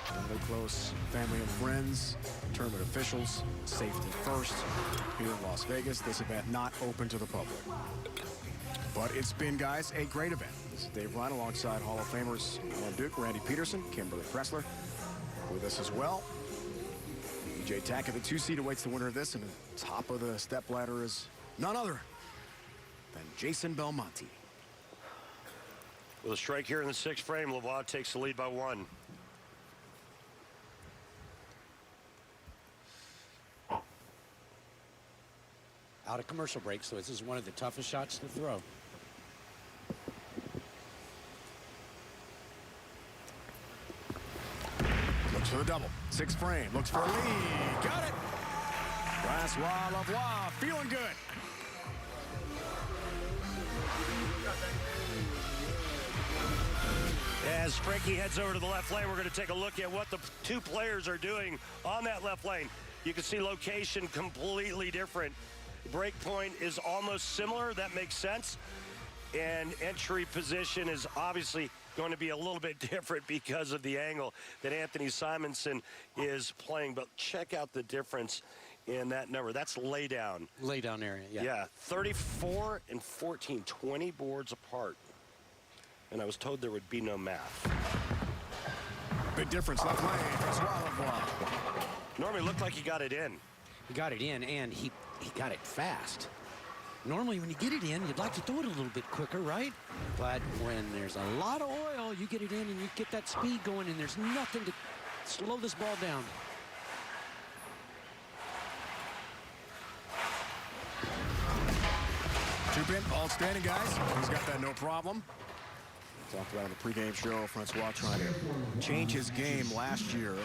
Another close family and friends, tournament officials, safety first here in Las Vegas. This event not open to the public. But it's been, guys, a great event. This is Dave Ryan alongside Hall of Famers Alan Duke, Randy Peterson, Kimberly Pressler with us as well. PJ Tackett, the 2 seed, awaits the winner of this, and the top of the step ladder is none other than Jason Belmonte. With a strike here in the 6th frame, Lavoie takes the lead by 1. Out of commercial break, so this is one of the toughest shots to throw. double. 6th frame. Looks for a lead. Got it. Francois Lavoie feeling good. As Frankie heads over to the left lane, we're going to take a look at what the two players are doing on that left lane. You can see location completely different. Break point is almost similar. That makes sense. And entry position is obviously going to be a little bit different because of the angle that Anthony Simonsen is playing. But check out the difference in that number. That's lay down. Lay down area, yeah. Yeah, 34 and 14, 20 boards apart. And I was told there would be no math. Big difference. Left lane. Francois Lavoie. Normally looked like he got it in. He got it in, and he got it fast. Normally, when you get it in, you'd like to throw it a little bit quicker, right? But when there's a lot of oil, you get it in and you get that speed going, and there's nothing to slow this ball down. Two-pin, all standing, guys. He's got that no problem. Talked about in the pregame show, Francois trying to change his game last year.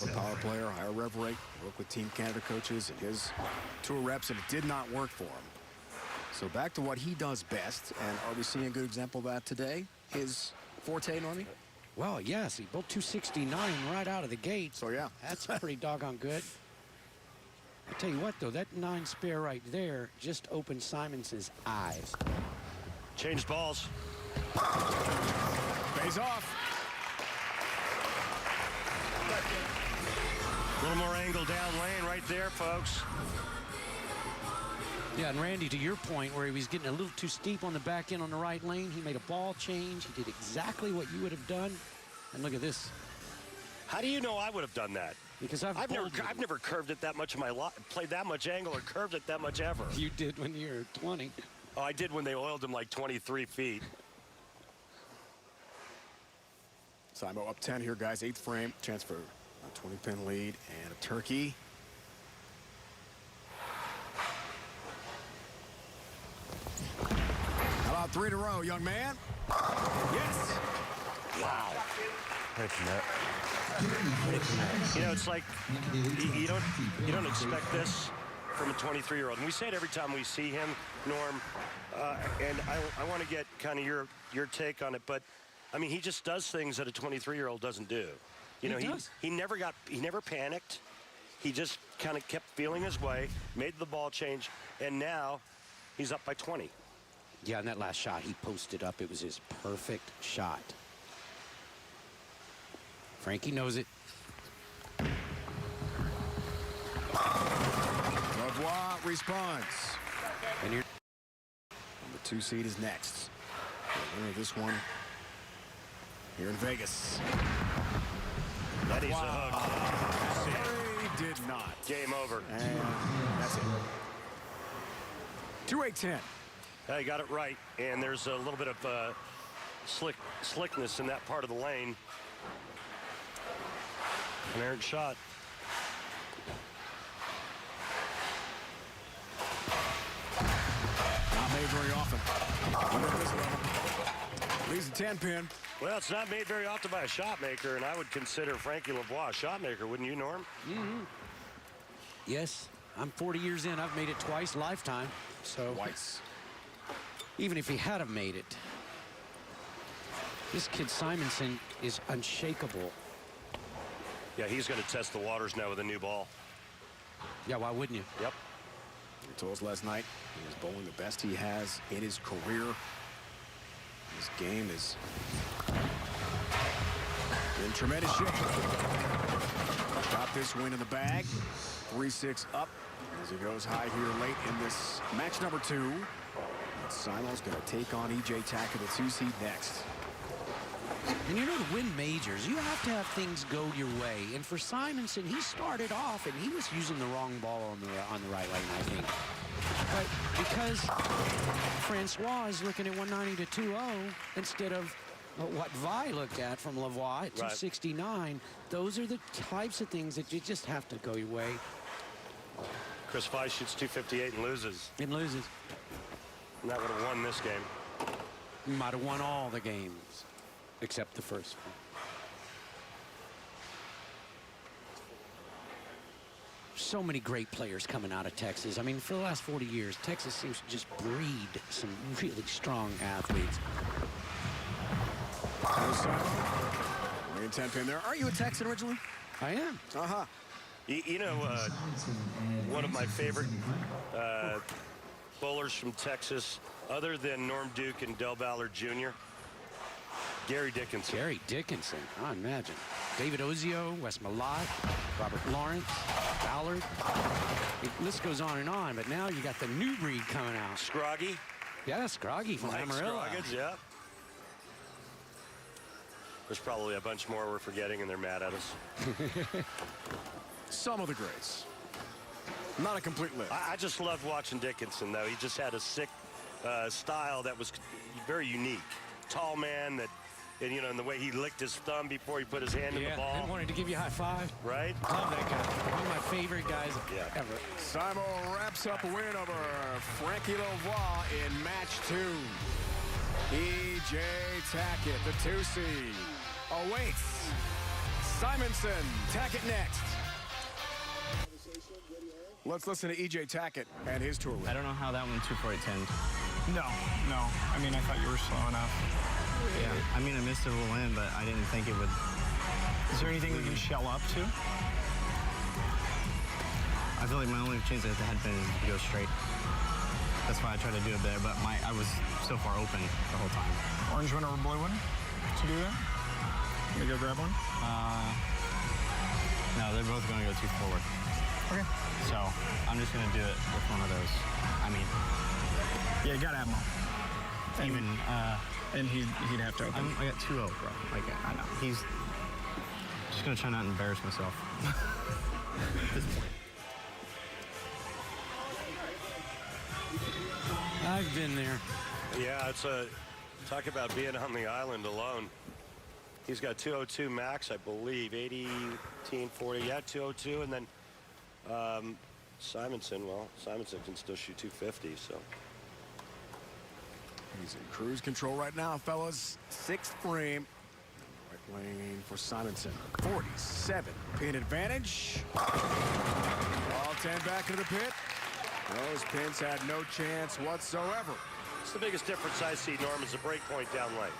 A power player, higher rev rate, work with Team Canada coaches and his tour reps, and it did not work for him. So back to what he does best, and are we seeing a good example of that today? His forte, Normie? Well, yes, he built 269 right out of the gate. So, yeah. That's pretty doggone good. I tell you what, though, that 9 spare right there just opened Simonson's eyes. Changed balls. Pays off. A little more angle down lane right there, folks. Yeah, and Randy, to your point, where he was getting a little too steep on the back end on the right lane, he made a ball change. He did exactly what you would have done. And look at this. How do you know I would have done that? Because I've never curved it that much in my life, played that much angle or curved it that much ever. You did when you were 20. Oh, I did when they oiled him like 23 feet. Simo up 10 here, guys. 8th frame. Chance for a 20-pin lead and a turkey. How about 3 in a row, young man? Yes. Wow. You know, it's like you don't expect this from a 23-year-old. And we say it every time we see him, Norm. And I want to get kind of your take on it, but I mean, he just does things that a 23-year-old doesn't do. You know, he never panicked. He just kind of kept feeling his way, made the ball change, and now he's up by 20. Yeah, and that last shot he posted up, it was his perfect shot. Frankie knows it. Lavoie responds. And here, Number 2 seed is next. The winner of this one here in Vegas. That is a hook. He did not. Game over. And that's it. 2-8-10. He got it right, and there's a little bit of slickness in that part of the lane. An errant shot. Not made very often. Even at this level. Leaves a 10-pin. Well, it's not made very often by a shot maker, and I would consider Frankie Lavoie a shot maker, wouldn't you, Norm? Mm-hmm. Yes, I'm 40 years in. I've made it twice, lifetime. So Twice. even if he had have made it, this kid Simonsen is unshakable. Yeah, he's going to test the waters now with a new ball. Yeah, why wouldn't you? Yep. He told us last night he was bowling the best he has in his career. His game is in tremendous shape. Got this win in the bag. 3-6 up as he goes high here late in this match number 2. Simo's going to take on E.J. Tackett, the 2 seed next. And you know, to win majors, you have to have things go your way. And for Simonsen, he started off and he was using the wrong ball on the right lane, I think. But because Francois is looking at 190 to 2-0 instead of what Vi looked at from Lavoie at 269, those are the types of things that you just have to go your way. Chris Vi shoots 258 and loses. And loses. And that would have won this game. You might have won all the games except the first one. so many great players coming out of Texas. I mean, for the last 40 years, Texas seems to just breed some really strong athletes. Green 10 pin there. Are you a Texan originally? I am. Uh-huh. You know, one of my favorite bowlers from Texas, other than Norm Duke and Del Ballard Jr., Gary Dickinson. Gary Dickinson, I imagine. David Ozio, Wes Malott, Robert Lawrence, Ballard. The list goes on, but now you got the new breed coming out. Scroggy. Yeah, Scroggy from Mike Amarillo. Scroggins, yeah. There's probably a bunch more we're forgetting, and they're mad at us. Some of the greats. Not a complete list. I just loved watching Dickinson, though. He just had a sick style that was very unique. Tall man that, and, and the way he licked his thumb before he put his hand in the ball. And wanted to give you a high five. Right? Love that guy. One of my favorite guys ever. Simon wraps up a win over Francois Lavoie in match 2. E.J. Tackett, the 2 seed, awaits Simonsen. Tackett next. Let's listen to E.J. Tackett and his tour win. I don't know how that one 2 for 8 10. No. I mean, I thought you were slow enough. Yeah. I mean, I missed a little in, but I didn't think it would. Is there anything we can shell up to? I feel like my only chance at the headpin is to go straight. That's why I tried to do it there, but I was so far open the whole time. Orange one or blue one to do that? You gonna go grab one? No, they're both going to go too forward. Okay. So I'm just going to do it with one of those. I mean, Yeah, you gotta have them. even And he'd have to open. I got 2-0, bro. Like, I know he's just going to try not to embarrass myself at this point. I've been there. Yeah, it's talk about being on the island alone. He's got 202 max, I believe, 80, 40. Yeah, 202, and then Simonsen can still shoot 250, so. He's in cruise control right now, fellas. 6th frame. Right lane for Simonsen. 47 pin advantage. All 10 back into the pit. Those pins had no chance whatsoever. It's the biggest difference I see, Norm, is the break point down lane.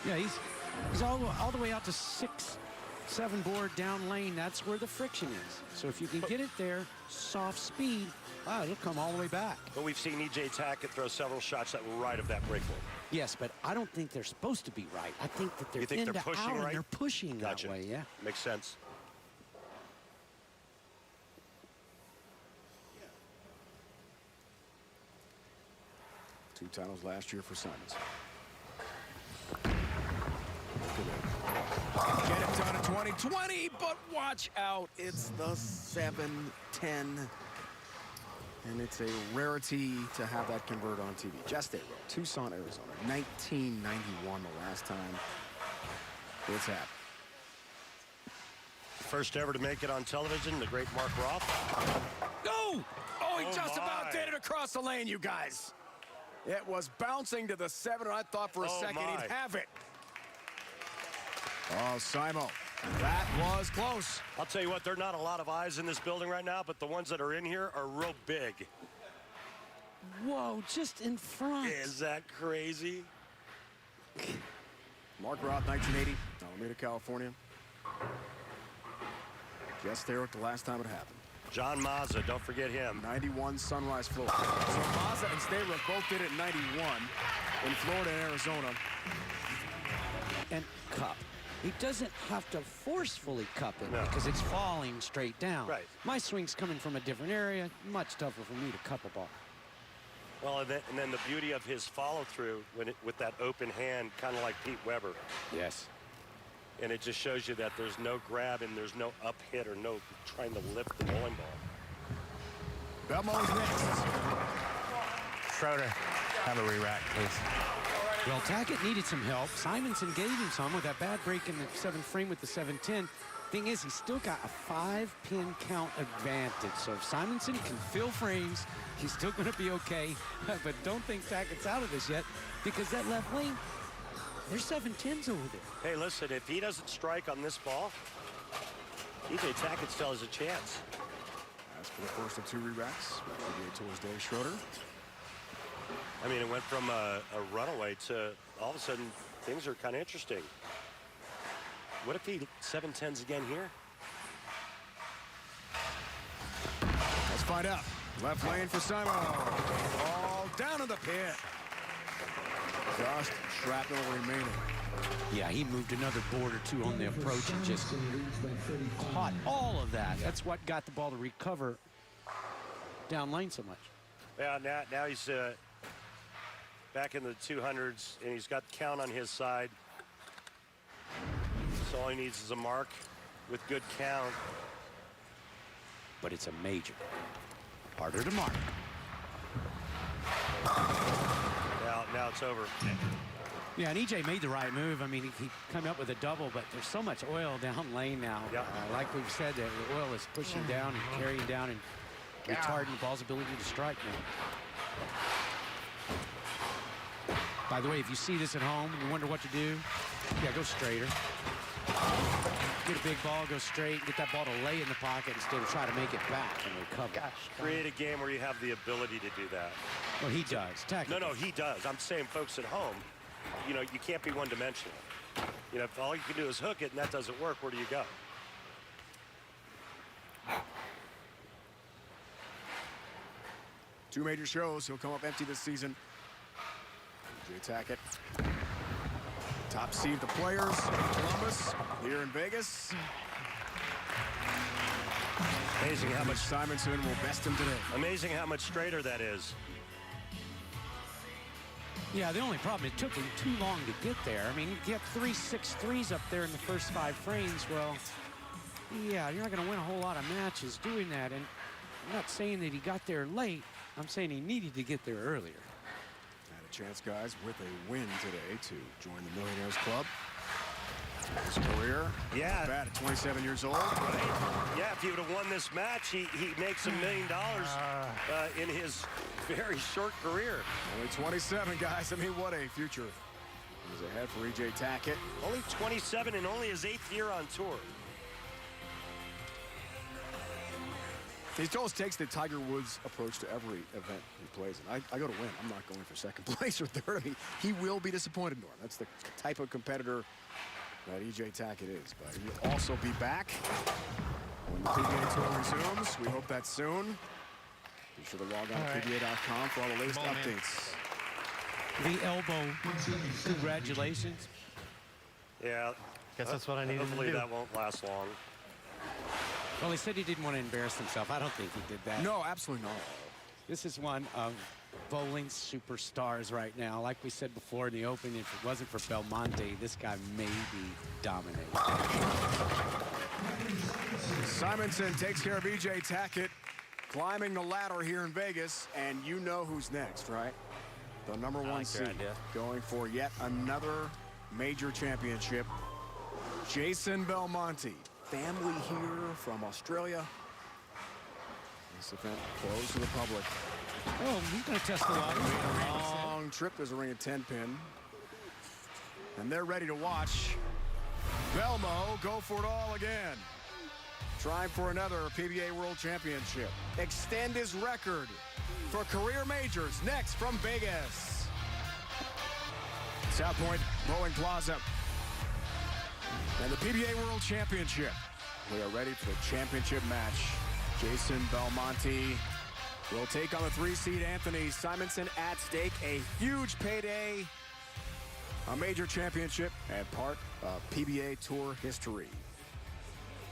Yeah, he's all the way out to 6-7 board down lane. That's where the friction is. So if you can get it there, soft speed, wow, it'll come all the way back. But we've seen E.J. Tackett throw several shots that were right of that break point. Yes, but I don't think they're supposed to be right. I think that they're You think in they're to pushing out right? and they're pushing Gotcha. that way, yeah. Makes sense. Two titles last year for Simons. Get it done in 2020, but watch out. It's the 7-10. And it's a rarity to have that convert on TV. Just a row. Tucson, Arizona. 1991, the last time it's happened. First ever to make it on television, the great Mark Roth. No! Oh, he just my. about did it across the lane, you guys. It was bouncing to the 7, and I thought for a second my. he'd have it. Oh, Simo. That was close. I'll tell you what, there are not a lot of eyes in this building right now, but the ones that are in here are real big. Whoa, just in front. Is that crazy? Mark Roth, 1980, Alameda, California. Just there at the last time it happened. John Mazza, don't forget him. 91 Sunrise, Florida. So Mazza and Staybrook both did it in 91 in Florida and Arizona. And cup. He doesn't have to forcefully cup it No. because it's falling straight down. Right. My swing's coming from a different area. Much tougher for me to cup a ball. Well, and then the beauty of his follow-through with that open hand, kind of like Pete Weber. Yes. And it just shows you that there's no grab and there's no up hit or no trying to lift the bowling ball. Belmonte's next. Schroeder, have a re-rack, please. Well, Tackett needed some help. Simonsen gave him some with that bad break in the 7th frame with the 7-10. Thing is, he's still got a 5-pin count advantage. So if Simonsen can fill frames, he's still going to be okay. But don't think Tackett's out of this yet, because that left lane, there's 7-10s over there. Hey, listen, if he doesn't strike on this ball, EJ Tackett still has a chance. As for the first of 2 rewrites, PBA Tour's Dave Schroeder. I mean, it went from a runaway to all of a sudden things are kind of interesting. What if he 7-10s again here? Let's find out. Left lane for Simon. Ball down in the pit. Just shrapnel remaining. Yeah, he moved another board or 2 on the approach and just caught all of that. That's what got the ball to recover down lane so much. Yeah, now he's back in the 200s, and he's got the count on his side. So all he needs is a mark with good count. But it's a major. Harder to mark. Now it's over. Yeah, and EJ made the right move. I mean, he came up with a double, but there's so much oil down lane now. Yep. Like we've said, the oil is pushing down and carrying down and retarding the ball's ability to strike now. By the way, if you see this at home and you wonder what to do, yeah, go straighter. Get a big ball, go straight, get that ball to lay in the pocket instead of try to make it back and recover. Create a game where you have the ability to do that. Well, he does. No, he does. I'm saying folks at home, you know, you can't be one-dimensional. You know, if all you can do is hook it and that doesn't work, where do you go? 2 major shows. He'll come up empty this season. EJ Tackett. Top seed the players. Columbus here in Vegas. Amazing how much Simonsen will best him today. Amazing how much straighter that is. Yeah, the only problem, it took him too long to get there. I mean, you get 3 6-3s up there in the first 5 frames. Well, yeah, you're not going to win a whole lot of matches doing that. And I'm not saying that he got there late. I'm saying he needed to get there earlier. Had a chance, guys, with a win today to join the Millionaires Club. His career, bad at 27 years old. Right. Yeah, if he would have won this match, he makes $1 million in his very short career. Only 27, guys. I mean, what a future is ahead for EJ Tackett. Only 27 and only his 8th year on tour. He always takes the Tiger Woods approach to every event he plays in. I go to win. I'm not going for second place or third. I mean, he will be disappointed, Norm. That's the type of competitor that EJ Tackett is. But he'll also be back when the PBA Tour resumes. We hope that's soon. Be sure to log on to PBA.com for all the latest updates. The elbow, congratulations. Yeah. Guess that's what I needed to do. Hopefully that won't last long. Well, he said he didn't want to embarrass himself. I don't think he did that. No, absolutely not. This is one of bowling's superstars right now. Like we said before in the open, if it wasn't for Belmonte, this guy may be dominating. Simonsen takes care of EJ Tackett, climbing the ladder here in Vegas, and you know who's next, right? The number 1 seed, going for yet another major championship. Jason Belmonte, family here from Australia. This event closed to the public. Oh, he's going to test the water. Long trip. There's a ring of 10 pin. And they're ready to watch Belmo go for it all again. Trying for another PBA World Championship. Extend his record for career majors next from Vegas. South Point Bowling Plaza. And the PBA World Championship. We are ready for the championship match. Jason Belmonte will take on the 3-seed Anthony Simonsen at stake. A huge payday, a major championship, and part of PBA Tour history.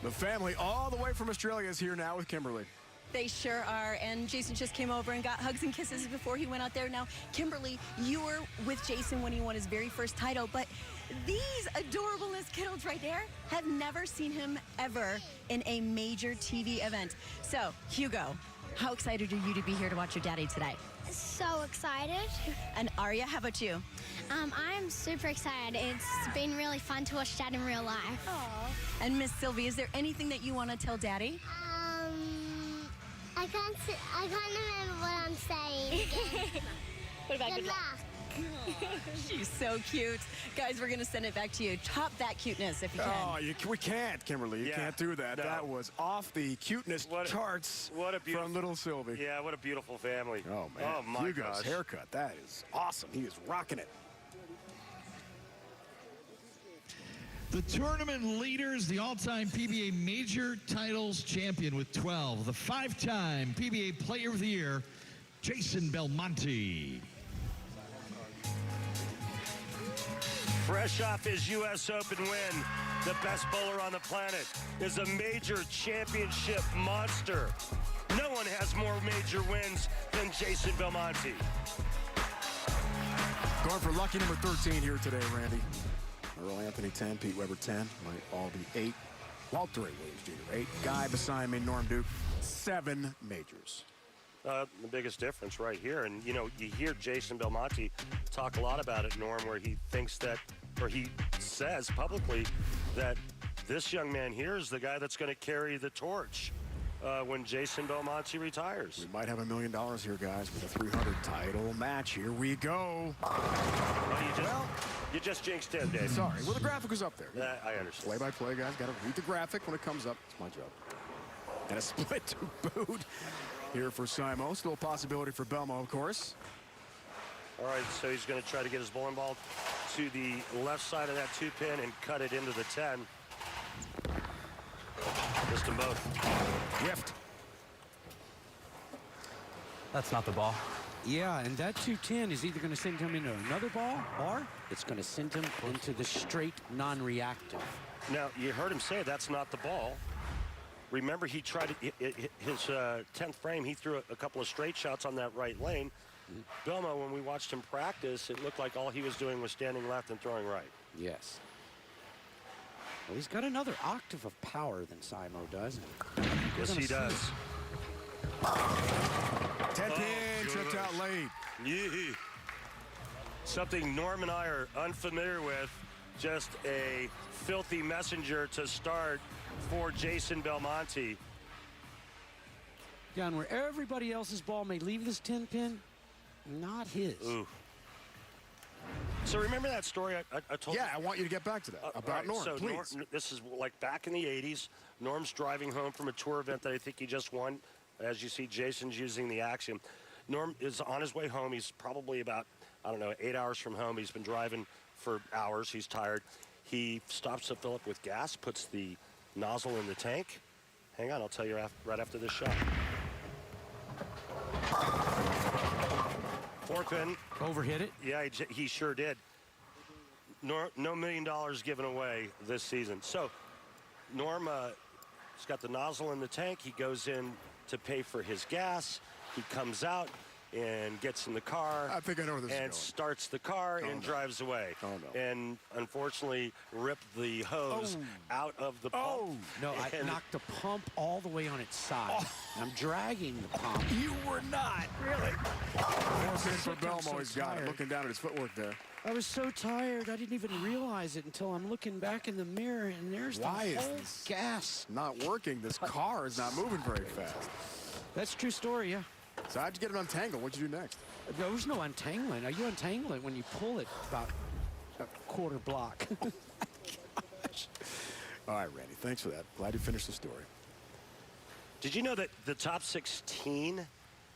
The family all the way from Australia is here now with Kimberly. They sure are, and Jason just came over and got hugs and kisses before he went out there. Now, Kimberly, you were with Jason when he won his very first title, but these adorable kiddos right there have never seen him ever in a major TV event. So, Hugo, how excited are you to be here to watch your daddy today? So excited. And Arya, how about you? I'm super excited. It's been really fun to watch Dad in real life. Aww. And Miss Sylvie, is there anything that you want to tell Daddy? I can't remember what I'm saying. What about Good luck. She's so cute. Guys, we're going to send it back to you. Top that cuteness if you can. Oh, we can't, Kimberly. You can't do that. No. That was off the cuteness charts from little Sylvie. Yeah, what a beautiful family. Oh, man. Oh, my Hugo's gosh. haircut. That is awesome. He is rocking it. The tournament leaders, the all-time PBA Major Titles champion with 12, the 5-time PBA Player of the Year, Jason Belmonte. Fresh off his U.S. Open win, the best bowler on the planet is a major championship monster. No one has more major wins than Jason Belmonte. Going for lucky number 13 here today, Randy. Earl Anthony 10, Pete Weber 10, might all be 8. Walter Williams Jr. 8. Guy beside me, Norm Duke, 7 majors. The biggest difference right here, and you know, you hear Jason Belmonte talk a lot about it, Norm, where he thinks that, or he says publicly that this young man here is the guy that's going to carry the torch when Jason Belmonte retires. We might have $1 million here, guys, with a 300 title match. Here we go. You just jinxed him, Dave. Sorry. Well, the graphic was up there. I understand. Play-by-play, guys. Got to read the graphic when it comes up. It's my job. And a split to boot here for Simo. Still a possibility for Belmo, of course. All right, so he's going to try to get his bowling ball to the left side of that 2-pin and cut it into the 10. Missed them both. Gift. That's not the ball. Yeah, and that 210 is either going to send him into another ball or it's going to send him into the straight non-reactive. Now, you heard him say that's not the ball. Remember, he tried his 10th frame, he threw a couple of straight shots on that right lane. Belmo, when we watched him practice, it looked like all he was doing was standing left and throwing right. Yes. Well, he's got another octave of power than Simo does. Yes, he does. 10-pin, tripped out late. Yeah. Something Norm and I are unfamiliar with. Just a filthy messenger to start for Jason Belmonte. Down where everybody else's ball may leave this 10-pin, not his. Ooh. So remember that story I told you? Yeah, I want you to get back to that. About right, Norm, so please. This is like back in the 80s. Norm's driving home from a tour event that I think he just won. As you see, Jason's using the Axiom. Norm is on his way home. He's probably about, 8 hours from home. He's been driving for hours. He's tired. He stops to fill up with gas, puts the nozzle in the tank. Hang on, I'll tell you right after this shot. 4-pin. Overhit it? Yeah, he sure did. No $1 million given away this season. So Norm he's got the nozzle in the tank. He goes in to pay for his gas. He comes out and gets in the car. I think I know where this is and going. starts the car and drives away. Oh, no. And unfortunately ripped the hose out of the pump. No, I knocked the pump all the way on its side. I'm dragging the pump. You were not. Really? 4-pin for Belmo. He's got it. Looking down at his footwork there. I was so tired, I didn't even realize it until I'm looking back in the mirror, and there's the whole gas. Not working. This car is not moving very fast. That's a true story, yeah. So how'd you get it untangled? What'd you do next? There was no untangling. You untangle it when you pull it about a quarter block. Gosh. All right, Randy, thanks for that. Glad you finished the story. Did you know that the top 16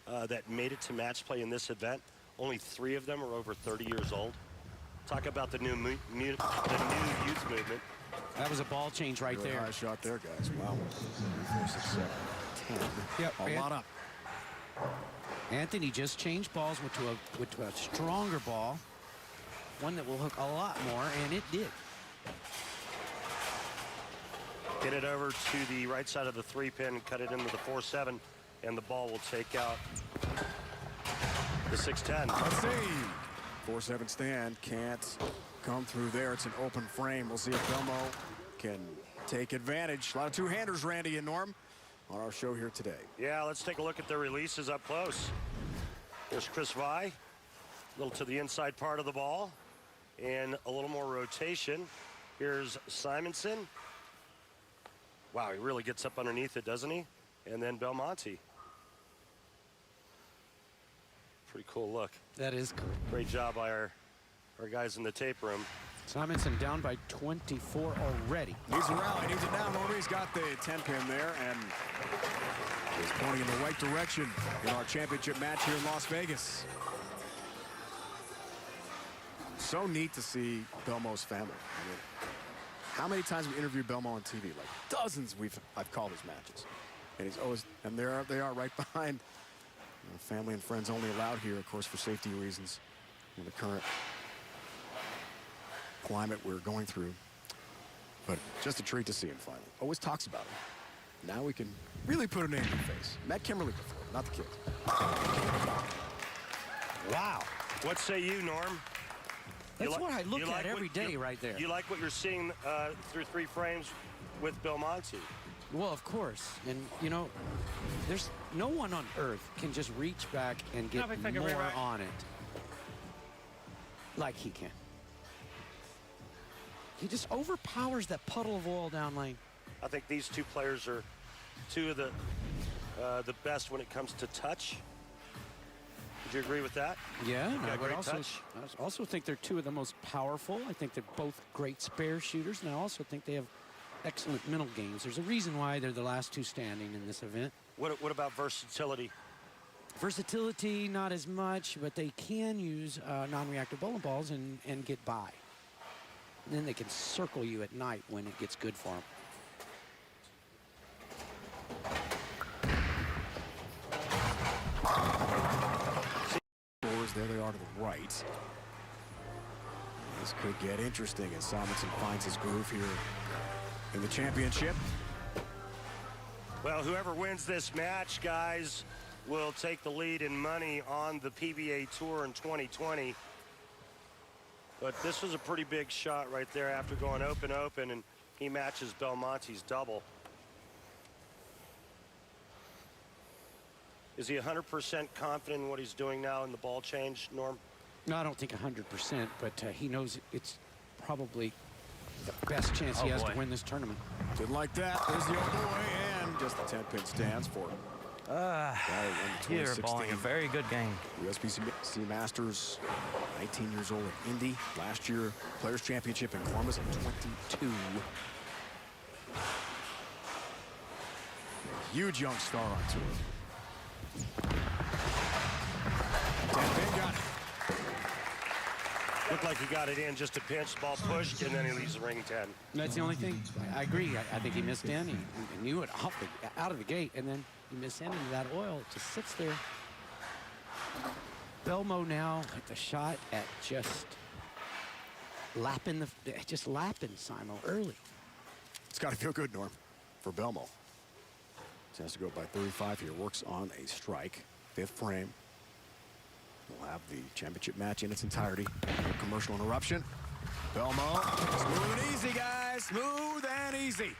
that made it to match play in this event, only 3 of them are over 30 years old? Talk about the new youth movement. That was a ball change right really there. High shot there, guys. Wow. 4, 6, 7, 10. Yep. A lot up. Anthony just changed balls went to a stronger ball, one that will hook a lot more, and it did. Get it over to the right side of the 3-pin, cut it into the 4-7, and the ball will take out the 6-10. Let's see. 4-7 stand can't come through there. It's an open frame. We'll see if Belmo can take advantage. A lot of two-handers, Randy and Norm, on our show here today. Yeah, let's take a look at the releases up close. There's Chris Vai, a little to the inside part of the ball, and a little more rotation. Here's Simonsen. Wow, he really gets up underneath it, doesn't he? And then Belmonte. Pretty cool look. That is cool. Great job by our guys in the tape room. Simonsen down by 24 already. Needs a rally, needs it down. He's got the 10-pin there and is pointing in the right direction in our championship match here in Las Vegas. So neat to see Belmo's family. I mean, how many times we interviewed Belmo on TV? Like dozens I've called his matches. And he's always, and they are right behind. You know, family and friends only allowed here, of course, for safety reasons in the current climate we're going through. But just a treat to see him finally. Always talks about him. Now we can really put a name in the face. Met Kimberly before, not the kids. Wow. What say you, Norm? That's what I look at every day right there. You like what you're seeing through 3 frames with Belmonte? Well, of course. And, you know, there's no one on earth can just reach back and get more on it like he can. He just overpowers that puddle of oil down lane. I think these 2 players are 2 of the best when it comes to touch. Would you agree with that? Yeah, and I would touch. also think they're 2 of the most powerful. I think they're both great spare shooters, and I also think they have excellent mental games. There's a reason why they're the last 2 standing in this event. What about versatility? Versatility, not as much, but they can use non-reactive bowling balls and get by. And then they can circle you at night when it gets good for them. There they are to the right. This could get interesting as Simonsen finds his groove here in the championship. Well, whoever wins this match, guys, will take the lead in money on the PBA Tour in 2020. But this was a pretty big shot right there after going open, and he matches Belmonte's double. Is he 100% confident in what he's doing now in the ball change, Norm? No, I don't think 100%, but he knows it's probably the best chance he has to win this tournament. Didn't like that. There's the old boy, and just the 10-pin stands for him. You're bowling a very good game. USBC Masters, 19 years old at Indy. Last year, Players Championship in Columbus at 22. Huge young star on tour. 10-pin got it. Looked like he got it in just a pinch, ball pushed, and then he leaves the ring 10. That's the only thing. I agree. I think he missed in. He knew it out of the gate, and then he missed into that oil. It just sits there. Belmo now at the shot at just lapping Simo early. It's got to feel good, Norm, for Belmo. He has to go by 35 here. Works on a strike. 5th frame. We'll have the championship match in its entirety. No commercial interruption. Belmo, smooth and easy, guys. Smooth and easy.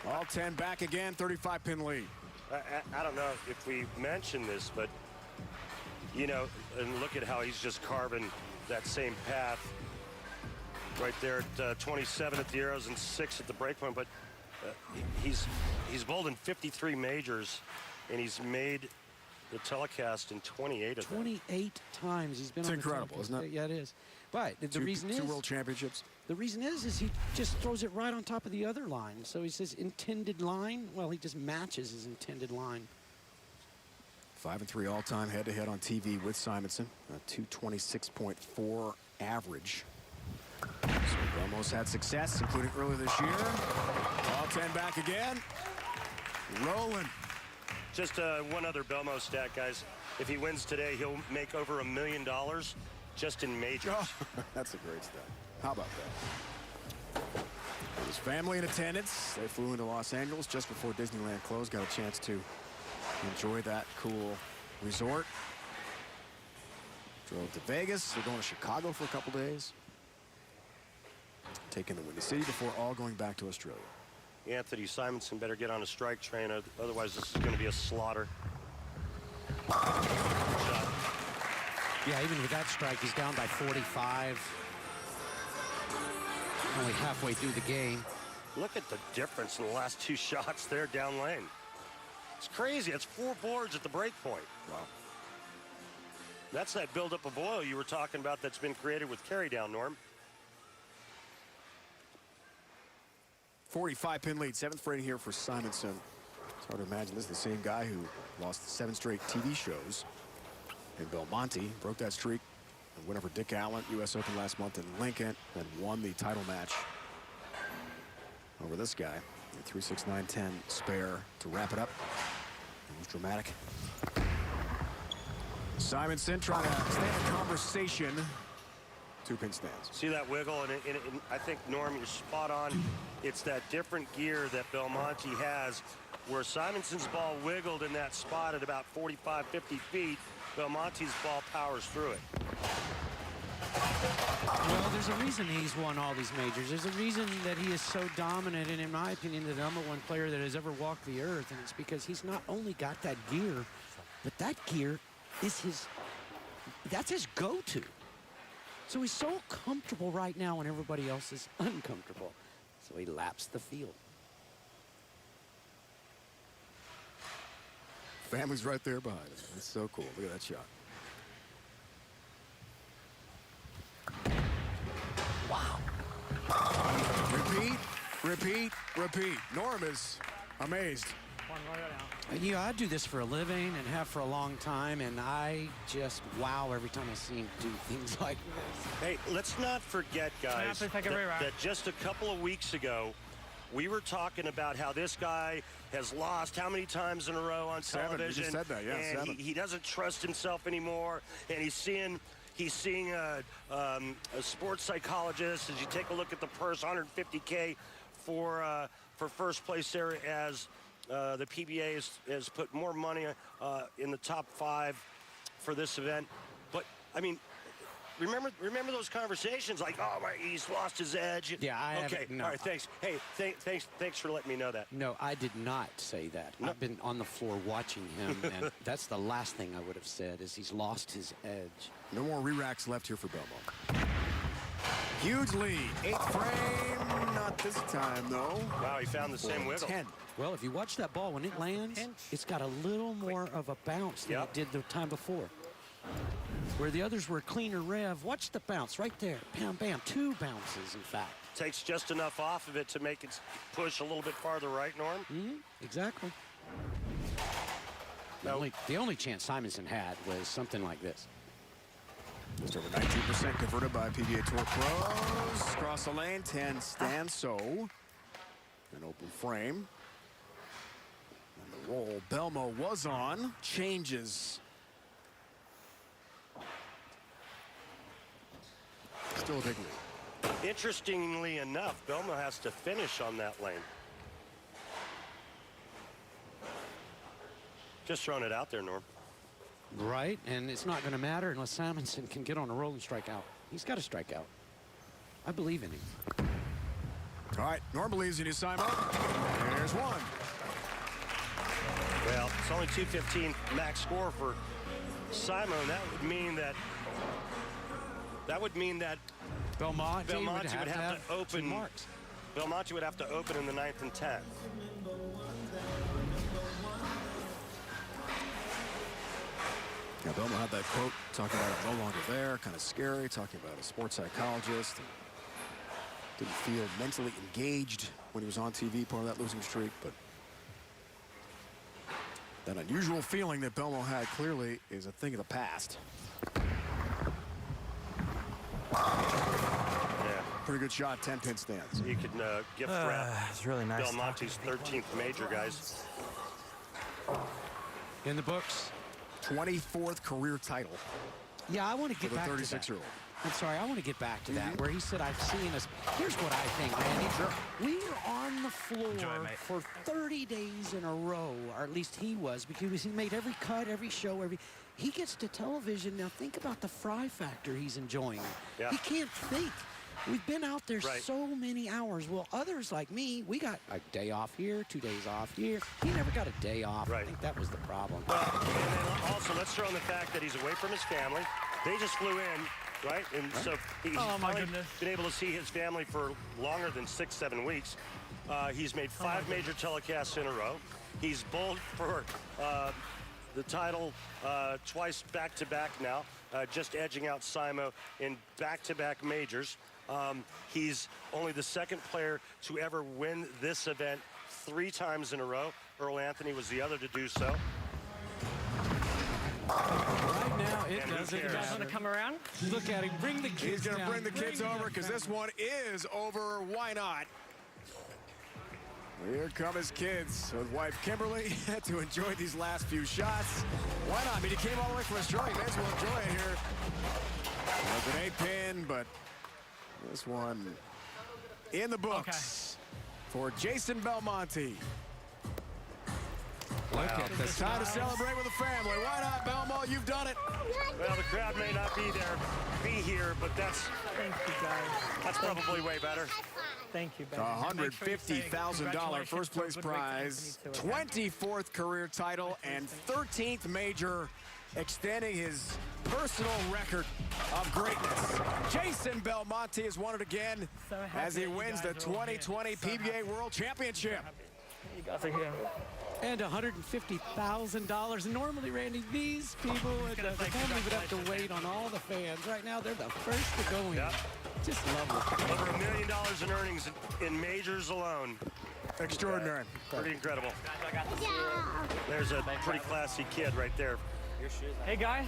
All 10 back again, 35-pin lead. I don't know if we mentioned this, but, you know, and look at how he's just carving that same path right there at 27 at the arrows and 6 at the breakpoint. But he's bowled in 53 majors, and he's made the telecast in 28 of them. 28 times he's been on the incredible, isn't it? Yeah, it is. But the reason is... 2 world championships. The reason is he just throws it right on top of the other line. So he says intended line. Well, he just matches his intended line. 5-3 all-time head-to-head on TV with Simonsen. A 226.4 average. So Belmo's had success, including earlier this year. All 10 back again. Rolling. Just one other Belmo stat, guys. If he wins today, he'll make over $1 million just in majors. Oh, that's a great stat. How about that? With his family in attendance, they flew into Los Angeles just before Disneyland closed. Got a chance to enjoy that cool resort. Drove to Vegas. They're going to Chicago for a couple days. Taking the Windy City before all going back to Australia. Anthony Simonsen better get on a strike train, otherwise this is going to be a slaughter. Yeah, even with that strike, he's down by 45. Only halfway through the game. Look at the difference in the last 2 shots there down lane. It's crazy. It's 4 boards at the break point. Wow. That's that buildup of oil you were talking about that's been created with carry down, Norm. 45-pin lead, 7th rating here for Simonsen. It's hard to imagine this is the same guy who lost 7 straight TV shows. And Belmonte broke that streak. The winner for Dick Allen, U.S. Open last month in Lincoln, and won the title match over this guy. 3-6-9-10 spare to wrap it up. It was dramatic. Simonsen trying to stay in conversation. 2-pin stands. See that wiggle, and I think, Norm, you're spot on. It's that different gear that Belmonte has, where Simonsen's ball wiggled in that spot at about 45, 50 feet. Belmonte's ball powers through it. Well, there's a reason he's won all these majors. There's a reason that he is so dominant, and in my opinion, the #1 player that has ever walked the earth. And it's because he's not only got that gear, but that gear is that's his go-to. So he's so comfortable right now when everybody else is uncomfortable. So he laps the field. Family's right there behind him. It's so cool. Look at that shot. Wow. Repeat, repeat, repeat. Norm is amazed. Yeah, I do this for a living and have for a long time, and I just wow every time I see him do things like this. Hey, let's not forget, guys, that just a couple of weeks ago, we were talking about how this guy has lost how many times in a row on 7. television. You just said that, yeah, and 7. he doesn't trust himself anymore, and he's seeing a sports psychologist. As you take a look at the purse, $150K for first place there, as the PBA has put more money in the top 5 for this event. But I mean, remember those conversations like, oh, he's lost his edge. Yeah, I okay. haven't, no. All right, thanks. Hey, thanks for letting me know that. No, I did not say that. No. I've been on the floor watching him, and that's the last thing I would have said, is he's lost his edge. No more re-racks left here for Belmonte. Huge lead. 8th frame. Not this time, though. Wow, he found the same wiggle. 10. Well, if you watch that ball, when it lands, it's got a little more of a bounce than it did the time before. Where the others were a cleaner rev. Watch the bounce right there. Bam, bam. 2 bounces, in fact. Takes just enough off of it to make it push a little bit farther right, Norm? Mm-hmm. Exactly. The only chance Simonsen had was something like this. Just over 19% converted by PBA Tour pros. Across the lane, 10 stands. So, an open frame. And the roll Belmo was on changes. Still a big lead. Interestingly enough, Belmo has to finish on that lane. Just throwing it out there, Norm. Right, and it's not going to matter unless Simonsen can get on a roll and strike out. He's got to strike out. I believe in him. All right, Norm believes in you, Simon. There's one. Well, it's only 215 max score for Simon. That would mean that Belmonte would have to open. 2 marks. Belmonte would have to open in the 9th and 10th. Yeah, Belmo had that quote talking about it no longer there, kind of scary, talking about a sports psychologist. And didn't feel mentally engaged when he was on TV, part of that losing streak, but that unusual feeling that Belmo had clearly is a thing of the past. Yeah. Pretty good shot, 10-pin stands. You could gift wrap It's really nice. Belmonte's 13th major, guys. In the books. 24th career title. Yeah, I want to get for the back to that. 36-year-old. I'm sorry, I want to get back to that, where he said, I've seen us. Here's what I think, Randy. Sure. We were on the floor for 30 days in a row, or at least he was, because he made every cut, every show, he gets to television. Now think about the fry factor he's enjoying. Yeah. He can't think. We've been out there so many hours. Well, others like me, we got a day off here, 2 days off here. He never got a day off. Right. I think that was the problem. Well, and then also, let's throw in the fact that he's away from his family. They just flew in, right? And so he's finally been able to see his family for longer than 6-7 weeks. He's made 5 major telecasts in a row. He's bowled for the title twice back-to-back now, just edging out Simo in back-to-back majors. He's only the second player to ever win this event 3 times in a row. Earl Anthony was the other to do so. Right now, it doesn't You guys want to come around? Look at him. Bring the kids He's going to down. bring the kids over because this one is over. Why not? Here come his kids with wife Kimberly to enjoy these last few shots. Why not? I mean, he came all the way from Australia. May as well enjoy it here. There's an 8-pin, but this one in the books for Jason Belmonte. Look at this. Time to celebrate with the family. Why not, Belmo? You've done it. Well, the crowd may not be here, but that's probably way better. Thank you, Ben. $150,000 first place prize, 24th career title, and 13th major, extending his personal record of greatness. Jason Belmonte has won it again as he wins the 2020 PBA World Championship. You guys are here. And $150,000. Normally, Randy, these people, the family would have to wait on all the fans. Right now, they're the first to go in. Yep. Just lovely. Over $1 million in earnings in majors alone. Extraordinary. Pretty incredible. There's a pretty classy kid right there. Hey, guys.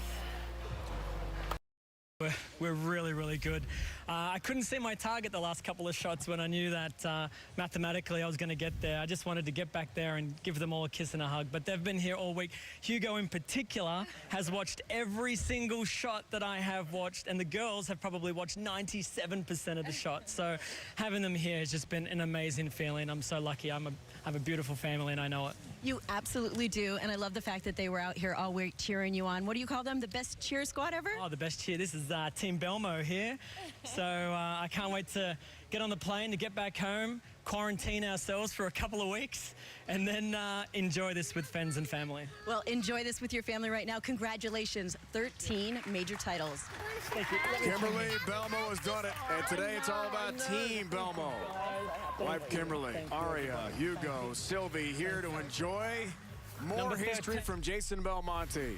We're really, really good. I couldn't see my target the last couple of shots when I knew that mathematically I was going to get there. I just wanted to get back there and give them all a kiss and a hug. But they've been here all week. Hugo in particular has watched every single shot that I have watched, and the girls have probably watched 97% of the shots. So having them here has just been an amazing feeling. I'm so lucky. I have a beautiful family, and I know it. You absolutely do, and I love the fact that they were out here all week cheering you on. What do you call them? The best cheer squad ever? Oh, the best cheer. This is Team Belmo here. So I can't wait to get on the plane, to get back home, quarantine ourselves for a couple of weeks, and then enjoy this with friends and family. Well, enjoy this with your family right now. Congratulations, 13 major titles. Thank you. Kimberly Belmo has done it, and today it's all about Team Belmo. Wife Kimberly, Aria, Hugo, Sylvie here to enjoy more history from Jason Belmonte.